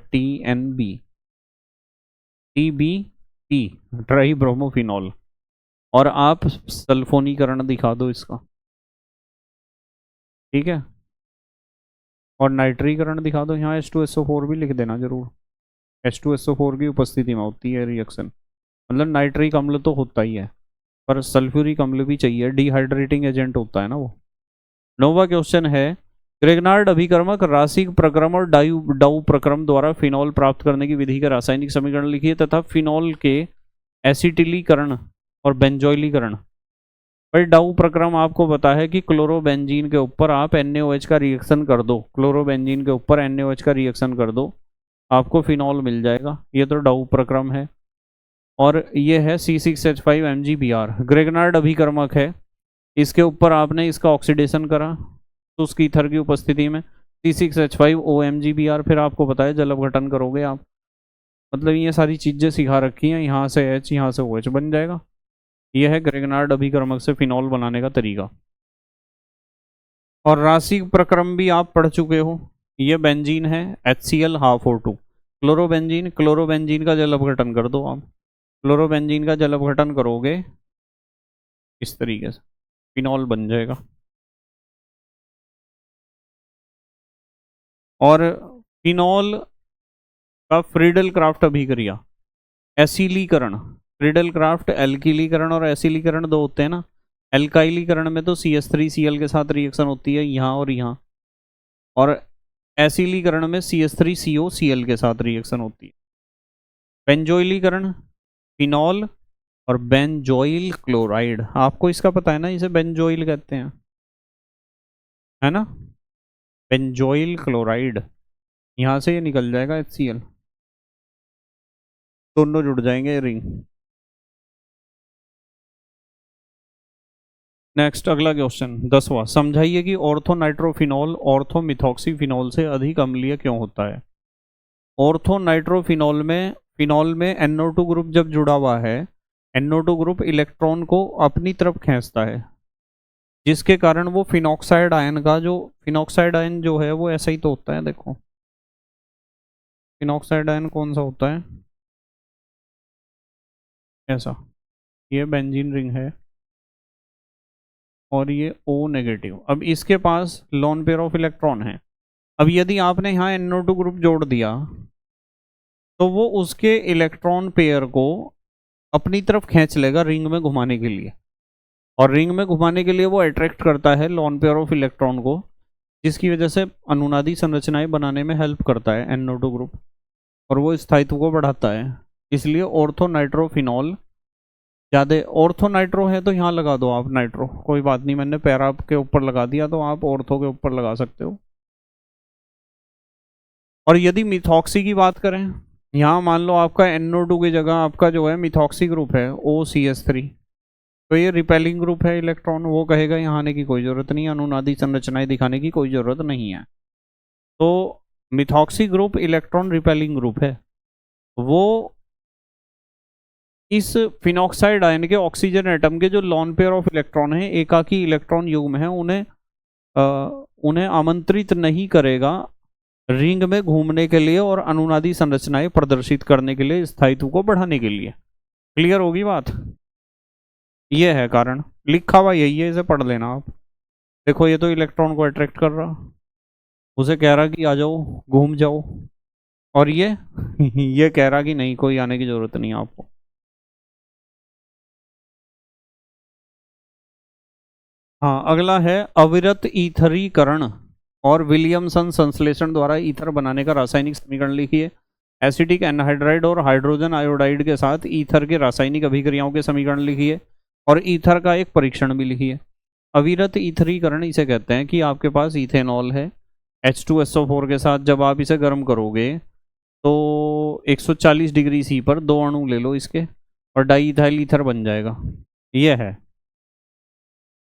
TBP, ट्राई ब्रोमोफिनॉल। और आप सल्फोनीकरण दिखा दो इसका, ठीक है, और नाइट्रीकरण दिखा दो। यहाँ H2SO4 भी लिख देना जरूर, H2SO4 की उपस्थिति में होती है रिएक्शन। मतलब नाइट्रिक अम्ल तो होता ही है पर सल्फ्यूरिक अम्ल भी चाहिए, डिहाइड्रेटिंग एजेंट होता है ना वो। 9वां क्वेश्चन है, ग्रेगनार्ड अभिकर्मक, रासिक प्रक्रम और डाउ प्रक्रम द्वारा फिनॉल प्राप्त करने की विधि का रासायनिक समीकरण लिखिए तथा फिनॉल के एसिटिलीकरण और बेंजोइलीकरण। भाई डाउ प्रक्रम आपको पता है कि क्लोरोबेंजीन के ऊपर आप NaOH का रिएक्शन कर दो, क्लोरोबेंजीन के ऊपर NaOH का रिएक्शन कर दो, आपको फिनॉल मिल जाएगा। ये तो डाउ प्रक्रम है। और ये है C6H5MgBr, ग्रेगनार्ड अभिकर्मक है, इसके ऊपर आपने इसका ऑक्सीडेशन करा तो उसकी ईथर की उपस्थिति में C6H5OMgBr, फिर आपको पता है जल अपघटन करोगे आप। मतलब ये सारी चीज़ें सिखा रखी हैं, यहाँ से H यहाँ से OH बन जाएगा। यह है ग्रेगनार्ड अभिकर्मक से फिनॉल बनाने का तरीका। और रासिक प्रक्रम भी आप पढ़ चुके हो, ये बेंजीन है HCl half O2, क्लोरोबेंजीन का जल अपघटन कर दो आप, क्लोरोबेंजीन का जल अपघटन करोगे इस तरीके से फिनॉल बन जाएगा। और फिनॉल का फ्रीडल क्राफ्ट अभिक्रिया, एसिलीकरण, फ्रीडल क्राफ्ट एल्किलीकरण और एसिलीकरण दो होते हैं ना। एल्काइलीकरण में तो CH3Cl के साथ रिएक्शन होती है यहाँ और यहाँ, और एसिलीकरण में CH3COCl के साथ रिएक्शन होती है। बेंजोइलीकरण, फिनॉल और बेंजोइल क्लोराइड, आपको इसका पता है ना, इसे बेंजोइल कहते हैं, है ना, बेंजोइल क्लोराइड। यहाँ से ये निकल जाएगा HCl, दोनों जुड़ जाएंगे रिंग। नेक्स्ट अगला क्वेश्चन 10वां, समझाइए कि ऑर्थोनाइट्रोफिनॉल ऑर्थोमिथॉक्सीफिनॉल से अधिक अम्लीय क्यों होता है। ऑर्थोनाइट्रोफिनॉल में फिनॉल में NO2 ग्रुप जब जुड़ा हुआ है, NO2 ग्रुप इलेक्ट्रॉन को अपनी तरफ खींचता है, जिसके कारण वो फिनॉक्साइड आयन जो है वो ऐसा ही तो होता है। देखो फिनॉक्साइड आयन कौन सा होता है, ऐसा, ये बेंजीन रिंग है और ये O नेगेटिव। अब इसके पास लोन पेयर ऑफ इलेक्ट्रॉन है। अब यदि आपने यहाँ NO2 ग्रुप जोड़ दिया तो वो उसके इलेक्ट्रॉन पेयर को अपनी तरफ खींच लेगा रिंग में घुमाने के लिए, और रिंग में घुमाने के लिए वो अट्रैक्ट करता है लोन पेयर ऑफ इलेक्ट्रॉन को, जिसकी वजह से अनुनादी संरचनाएं बनाने में हेल्प करता है NO2 ग्रुप, और वो स्थायित्व को बढ़ाता है। इसलिए ऑर्थोनाइट्रोफिनॉल ज़्यादा, ऑर्थोनाइट्रो है तो यहाँ लगा दो आप नाइट्रो, कोई बात नहीं, मैंने पैरा के ऊपर लगा दिया तो आप ऑर्थो के ऊपर लगा सकते हो। और यदि मिथॉक्सी की बात करें, यहाँ मान लो आपका NO2 की जगह आपका जो है मिथॉक्सी ग्रुप है OCH3, तो ये रिपेलिंग ग्रुप है इलेक्ट्रॉन, वो कहेगा यहाँ आने की कोई ज़रूरत नहीं है, अनुनादी संरचनाएं दिखाने की कोई ज़रूरत नहीं है। तो methoxy group electron repelling group है, वो इस फिनॉक्साइड आयन के ऑक्सीजन एटम के जो लॉन पेयर ऑफ इलेक्ट्रॉन है, एकाकी इलेक्ट्रॉन युग्म है, उन्हें आमंत्रित नहीं करेगा रिंग में घूमने के लिए और अनुनादी संरचनाएं प्रदर्शित करने के लिए, स्थायित्व को बढ़ाने के लिए। क्लियर होगी बात, ये है कारण, लिखा हुआ यही है, इसे पढ़ लेना आप। देखो ये तो इलेक्ट्रॉन को अट्रैक्ट कर रहा, उसे कह रहा कि आ जाओ घूम जाओ, और ये ये कह रहा कि नहीं, कोई आने की जरूरत नहीं आपको। हाँ अगला है अविरत ईथरीकरण और विलियमसन संश्लेषण द्वारा ईथर बनाने का रासायनिक समीकरण लिखिए। एसिटिक एनहाइड्राइड और हाइड्रोजन आयोडाइड के साथ ईथर के रासायनिक अभिक्रियाओं के समीकरण लिखिए और ईथर का एक परीक्षण भी लिखिए। अविरत ईथरीकरण इसे कहते हैं कि आपके पास इथेनॉल है H2SO4 के साथ, जब आप इसे गर्म करोगे तो 140 डिग्री C पर 2 अणु ले लो इसके और डाई इथाइल ईथर बन जाएगा, यह है।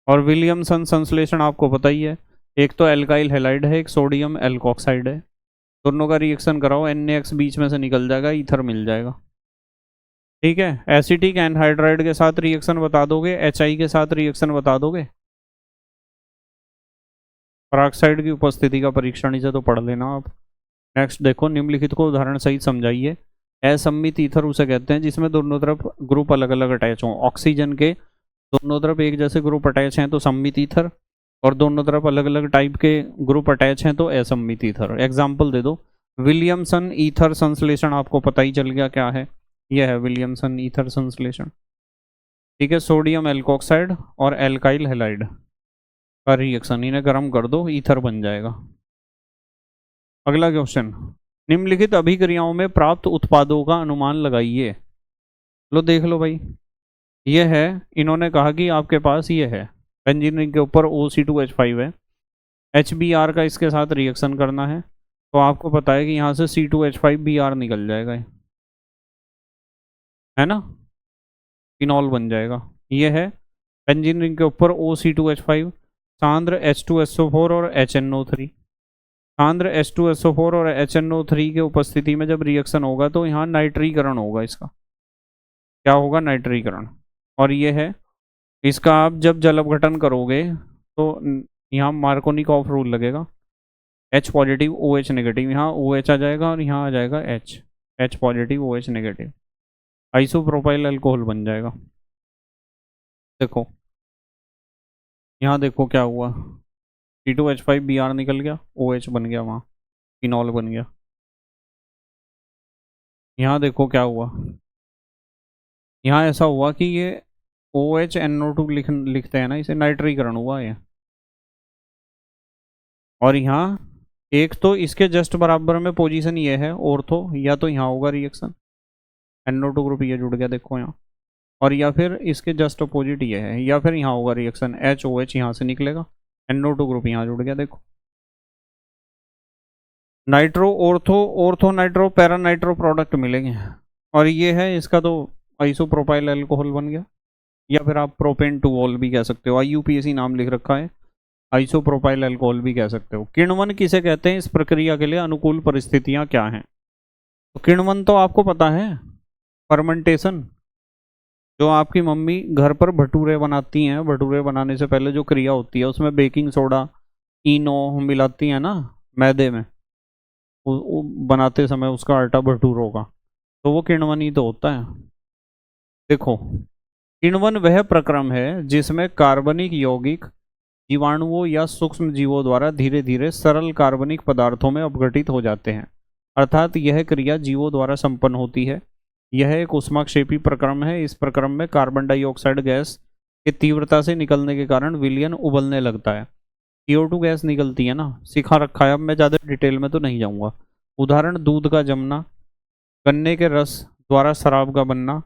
और विलियमसन संश्लेषण आपको पता ही है, एक तो एल्काइल हैलाइड है, एक सोडियम एल्कोक्साइड है, दोनों का रिएक्शन कराओ, NaX बीच में से निकल जाएगा, ईथर मिल जाएगा। ठीक है, एसिटिक एनहाइड्राइड के साथ रिएक्शन बता दोगे, HI के साथ रिएक्शन बता दोगे, पेरोक्साइड की उपस्थिति का परीक्षण, इसे तो पढ़ लेना आप। नेक्स्ट देखो, निम्नलिखित को उदाहरण सहित समझाइए। असम्मित ईथर उसे कहते हैं जिसमें दोनों तरफ ग्रुप अलग अलग अटैच हों। ऑक्सीजन के दोनों तरफ एक जैसे ग्रुप अटैच हैं तो सम्मित ईथर, और दोनों तरफ अलग अलग टाइप के ग्रुप अटैच हैं तो असम्मित ईथर। एग्जाम्पल दे दो, विलियमसन ईथर संश्लेषण आपको पता ही चल गया क्या है, यह है विलियमसन ईथर संश्लेषण। ठीक है, सोडियम एल्कोक्साइड और एल्काइल हैलाइड का रिएक्शन, इन्हें गर्म कर दो, ईथर बन जाएगा। अगला क्वेश्चन, निम्नलिखित अभिक्रियाओं में प्राप्त उत्पादों का अनुमान लगाइए। लो देख लो भाई, ये है, इन्होंने कहा कि आपके पास ये है बेंजीन रिंग के ऊपर OC2H5 है, HBr का इसके साथ रिएक्शन करना है, तो आपको पता है कि यहाँ से C2H5Br निकल जाएगा, है ना, फिनॉल बन जाएगा। ये है बेंजीन रिंग के ऊपर OC2H5, सांद्र H2SO4 और HNO3। सांद्र H2SO4 और HNO3 के उपस्थिति में जब रिएक्शन होगा तो यहाँ नाइट्रीकरण होगा, इसका क्या होगा, नाइट्रीकरण। और ये है, इसका आप जब जल अपघटन करोगे तो यहाँ मार्कोनिकॉफ रूल लगेगा, H पॉजिटिव OH नेगेटिव, यहाँ OH आ जाएगा और यहाँ आ जाएगा H positive OH negative, isopropyl alcohol बन जाएगा। देखो यहाँ देखो क्या हुआ, C2H5Br निकल गया, OH बन गया, वहाँ फिनॉल बन गया। यहाँ देखो क्या हुआ, यहाँ ऐसा हुआ कि ये OHNO2 लिखते हैं ना, इसे नाइट्रीकरण हुआ है। और यहाँ एक तो इसके जस्ट बराबर में पोजीशन ये है ऑर्थो, या तो यहाँ होगा रिएक्शन, NO2 ग्रुप ये जुड़ गया देखो यहाँ, और या फिर इसके जस्ट अपोजिट ये है, या फिर यहाँ होगा रिएक्शन, HOH यहाँ से निकलेगा, NO2 ग्रुप यहाँ जुड़ गया। देखो nitro ortho nitro para nitro product मिलेंगे, और ये है इसका तो आइसोप्रोपाइल अल्कोहल बन गया, या फिर आप प्रोपेन टू ऑल भी कह सकते हो, IUPAC नाम लिख रखा है, आइसोप्रोपाइल अल्कोहल भी कह सकते हो। किण्वन किसे कहते हैं? इस प्रक्रिया के लिए अनुकूल परिस्थितियां क्या हैं? तो किण्वन तो आपको पता है, फर्मेंटेशन। जो आपकी मम्मी घर पर भटूरे बनाती हैं, भटूरे बनाने से पहले जो क्रिया होती है उसमें बेकिंग सोडा, इनो मिलाती हैं ना मैदे में, बनाते समय उसका आटा भटूरों का, तो वो किण्वन ही तो होता है। देखो, किण्वन वह प्रक्रम है जिसमें कार्बनिक यौगिक जीवाणुओं या सूक्ष्म जीवों द्वारा धीरे धीरे सरल कार्बनिक पदार्थों में अपघटित हो जाते हैं, अर्थात यह क्रिया जीवों द्वारा संपन्न होती है। यह एक ऊष्माक्षेपी प्रक्रम है। इस प्रक्रम में कार्बन डाइऑक्साइड गैस की तीव्रता से निकलने के कारण विलयन उबलने लगता है। CO2 गैस निकलती है ना, सिखा रखा है, अब मैं ज़्यादा डिटेल में तो नहीं जाऊंगा। उदाहरण, दूध का जमना, गन्ने के रस द्वारा शराब का बनना।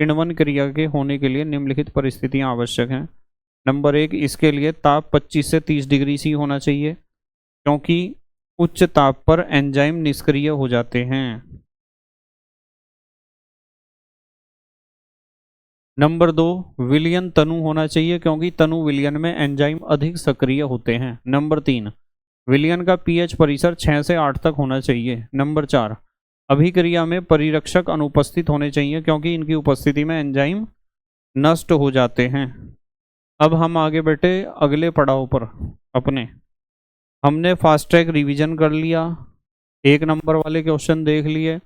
किण्वन क्रिया के होने के लिए निम्नलिखित परिस्थितियां आवश्यक हैं। नंबर 1, इसके लिए ताप 25 से 30 डिग्री सी होना चाहिए, क्योंकि उच्च ताप पर एंजाइम निष्क्रिय हो जाते हैं। नंबर 2, विलयन तनु होना चाहिए, क्योंकि तनु विलयन में एंजाइम अधिक सक्रिय होते हैं। नंबर 3, विलयन का पीएच परिसर 6 से 8 तक होना चाहिए। नंबर 4, अभिक्रिया में परिरक्षक अनुपस्थित होने चाहिए, क्योंकि इनकी उपस्थिति में एंजाइम नष्ट हो जाते हैं। अब हम आगे बैठे अगले पड़ाव पर अपने। हमने फास्ट ट्रैक रिवीजन कर लिया, 1 नंबर वाले क्वेश्चन देख लिए,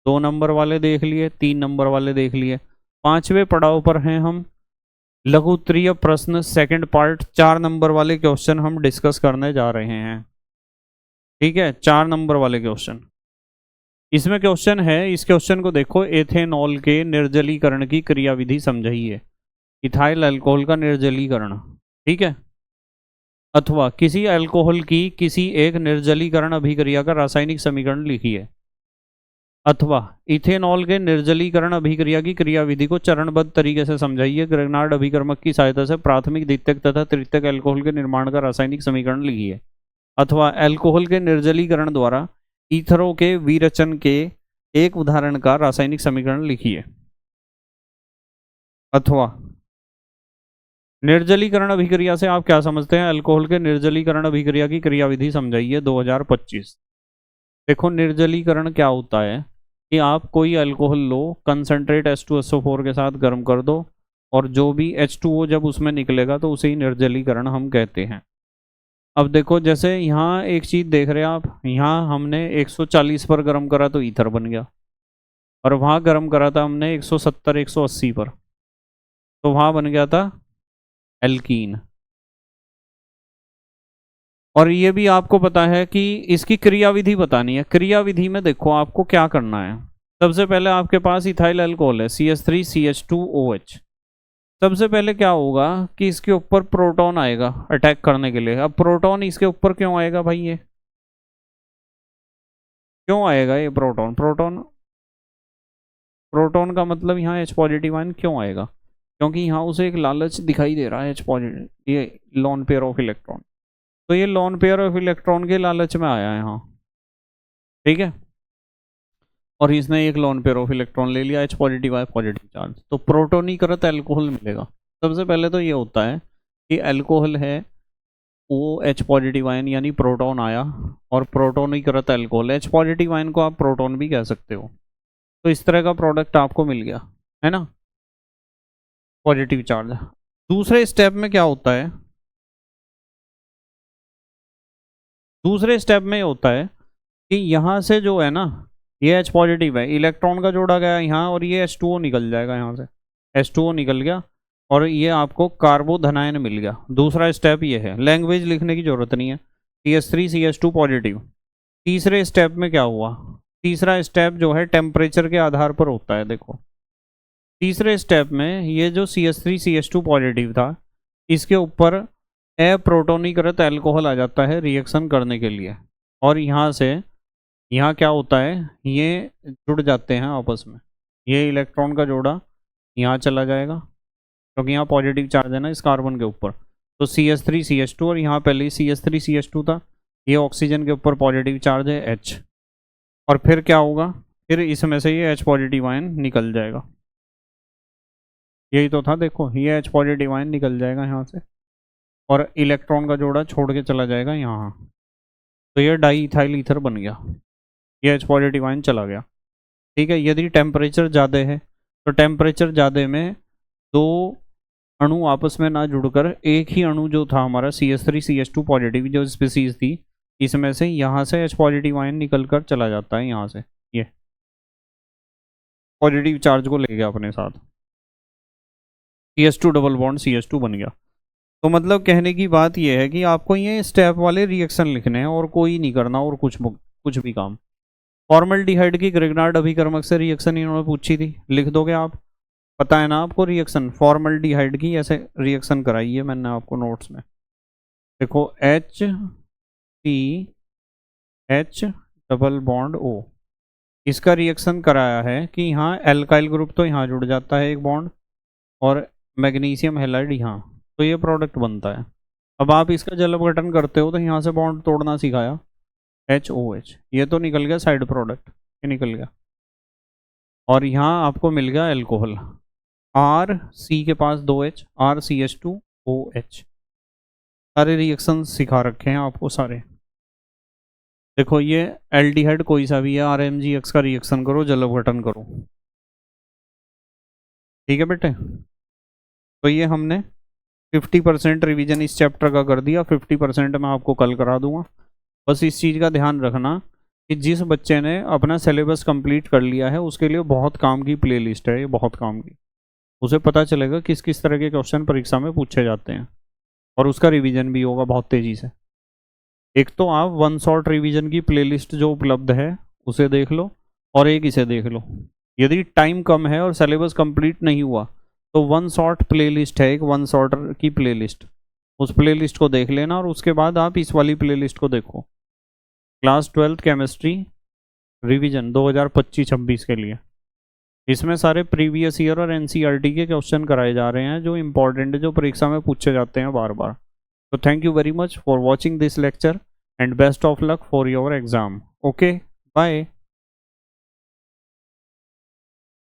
2 नंबर वाले देख लिए, 3 नंबर वाले देख लिए। 5वें पड़ाव पर हैं हम, लघु उत्तरीय प्रश्न सेकंड पार्ट, 4 नंबर वाले क्वेश्चन हम डिस्कस करने जा रहे हैं। ठीक है, 4 नंबर वाले क्वेश्चन। इसमें क्वेश्चन है, इस क्वेश्चन को देखो, एथेनॉल के निर्जलीकरण की क्रियाविधि समझाइए। इथाइल अल्कोहल का निर्जलीकरण, ठीक है, अथवा किसी अल्कोहल की किसी एक निर्जलीकरण अभिक्रिया का रासायनिक समीकरण लिखिए। अथवा इथेनॉल के निर्जलीकरण अभिक्रिया की क्रियाविधि को चरणबद्ध तरीके से समझाइए। ग्रेनार्ड अभिकर्मक की सहायता से प्राथमिक, द्वितीयक तथा तृतीयक अल्कोहल के निर्माण का रासायनिक समीकरण लिखिए। अथवा अल्कोहल के निर्जलीकरण द्वारा ईथरों के विरचन के एक उदाहरण का रासायनिक समीकरण लिखिए। अथवा निर्जलीकरण अभिक्रिया से आप क्या समझते हैं? अल्कोहल के निर्जलीकरण अभिक्रिया की क्रियाविधि समझाइए 2025। देखो, निर्जलीकरण क्या होता है कि आप कोई अल्कोहल लो, कंसंट्रेट H2SO4 के साथ गर्म कर दो, और जो भी H2O जब उसमें निकलेगा तो उसे ही निर्जलीकरण हम कहते हैं। अब देखो, जैसे यहाँ एक चीज देख रहे हैं आप, यहाँ हमने 140 पर गर्म करा तो ईथर बन गया, और वहां गर्म करा था हमने 170 180 पर, तो वहां बन गया था एल्कीन। और ये भी आपको पता है कि इसकी क्रियाविधि बतानी है। क्रियाविधि में देखो आपको क्या करना है। सबसे पहले आपके पास इथाइल अल्कोहल है, CH3CH2OH। सबसे पहले क्या होगा कि इसके ऊपर प्रोटॉन आएगा अटैक करने के लिए। अब प्रोटॉन इसके ऊपर क्यों आएगा भाई? ये क्यों आएगा ये प्रोटॉन? प्रोटॉन का मतलब यहाँ H पॉजिटिव आयन क्यों आएगा? क्योंकि यहाँ उसे एक लालच दिखाई दे रहा है, H पॉजिटिव, ये लॉन पेयर ऑफ इलेक्ट्रॉन, तो ये लॉन पेयर ऑफ इलेक्ट्रॉन के लालच में आया है यहाँ, ठीक है, और इसने एक लॉन पेयर ऑफ इलेक्ट्रॉन ले लिया, H पॉजिटिव आया, पॉजिटिव चार्ज, तो प्रोटोनीकृत अल्कोहल मिलेगा। सबसे पहले तो ये होता है कि अल्कोहल है, वो H पॉजिटिव आयन यानी प्रोटॉन आया, और प्रोटोनीकृत अल्कोहल, H पॉजिटिव आयन को आप प्रोटॉन भी कह सकते हो। तो इस तरह का प्रोडक्ट आपको मिल गया है ना, पॉजिटिव चार्ज। दूसरे स्टेप में क्या होता है? दूसरे स्टेप में होता है कि यहाँ से जो है ना, ये H पॉजिटिव है, इलेक्ट्रॉन का जोड़ा गया यहाँ, और ये H2O निकल जाएगा यहाँ से, H2O निकल गया, और ये आपको कार्बोधनायन मिल गया। दूसरा स्टेप ये है, लैंग्वेज लिखने की जरूरत नहीं है, CH3CH2 पॉजिटिव। तीसरे स्टेप में क्या हुआ? तीसरा स्टेप जो है टेम्परेचर के आधार पर होता है। देखो, तीसरे स्टेप में ये जो CH3CH2 पॉजिटिव था, इसके ऊपर अप्रोटोनीकृत अल्कोहल आ जाता है रिएक्शन करने के लिए, और यहाँ से यहाँ क्या होता है, ये जुड़ जाते हैं आपस में, ये इलेक्ट्रॉन का जोड़ा यहाँ चला जाएगा, क्योंकि यहाँ पॉजिटिव चार्ज है ना इस कार्बन के ऊपर, तो CH3CH2, और यहाँ पहले CH3CH2 था, ये ऑक्सीजन के ऊपर पॉजिटिव चार्ज है H, और फिर क्या होगा, फिर इसमें से ये H पॉजिटिव आयन निकल जाएगा। यही तो था, देखो ये H पॉजिटिव आयन निकल जाएगा यहाँ से और इलेक्ट्रॉन का जोड़ा छोड़ के चला जाएगा यहाँ, तो ये डाई इथाइल ईथर बन गया, ये H पॉजिटिव आयन चला गया। ठीक है, यदि टेम्परेचर ज़्यादा है तो टेम्परेचर ज़्यादा में दो अणु आपस में ना जुड़कर एक ही अणु जो था हमारा CH3CH2 पॉजिटिव जो स्पीसीज थी, इसमें से यहाँ से H पॉजिटिव आयन निकल कर चला जाता है, यहाँ से ये पॉजिटिव चार्ज को ले गया अपने साथ, CH2 डबल बॉन्ड CH2 बन गया। तो मतलब कहने की बात यह है कि आपको ये स्टेप वाले रिएक्शन लिखने हैं और कोई नहीं करना और कुछ भी काम। फॉर्मल्डिहाइड की ग्रिग्नार्ड अभिकर्मक से रिएक्शन इन्होंने पूछी थी, लिख दोगे आप? पता है ना आपको रिएक्शन फॉर्मल्डिहाइड की, ऐसे रिएक्शन कराई है मैंने आपको नोट्स में। देखो HCH डबल बॉन्ड O, इसका रिएक्शन कराया है कि यहाँ एल्काइल ग्रुप तो यहाँ जुड़ जाता है एक बॉन्ड और मैग्नीशियम हैलाइड यहाँ, तो ये प्रोडक्ट बनता है। अब आप इसका जल अपघटन करते हो तो यहाँ से बॉन्ड तोड़ना सिखाया, HOH, ये तो निकल गया साइड प्रोडक्ट, ये निकल गया। और यहाँ आपको मिल गया एल्कोहल, RC के पास 2H, RCH2OH। सारे रिएक्शन सिखा रखे हैं आपको सारे। देखो ये एल्डिहाइड कोई सा भी है, RMgX का रिएक्शन करो, जल अपघटन करो। ठीक है बेटे, तो ये हमने 50% रिवीजन इस चैप्टर का कर दिया, 50% मैं आपको कल करा दूंगा। बस इस चीज़ का ध्यान रखना कि जिस बच्चे ने अपना सिलेबस कंप्लीट कर लिया है उसके लिए बहुत काम की प्लेलिस्ट है, ये बहुत काम की, उसे पता चलेगा किस किस तरह के क्वेश्चन परीक्षा में पूछे जाते हैं और उसका रिवीजन भी होगा बहुत तेज़ी से। एक तो आप वन शॉट रिवीजन की प्लेलिस्ट जो उपलब्ध है उसे देख लो और एक इसे देख लो। यदि टाइम कम है और सिलेबस कंप्लीट नहीं हुआ तो वन शॉट प्लेलिस्ट है, एक वन शॉट की प्लेलिस्ट, उस प्लेलिस्ट को देख लेना और उसके बाद आप इस वाली प्लेलिस्ट को देखो, क्लास 12th केमिस्ट्री रिवीजन 2025-26 के लिए। इसमें सारे प्रीवियस ईयर और NCERT के क्वेश्चन कराए जा रहे हैं जो इंपॉर्टेंट है, जो परीक्षा में पूछे जाते हैं बार बार। तो thank you very much for watching this lecture and best of luck for your exam. Okay, bye.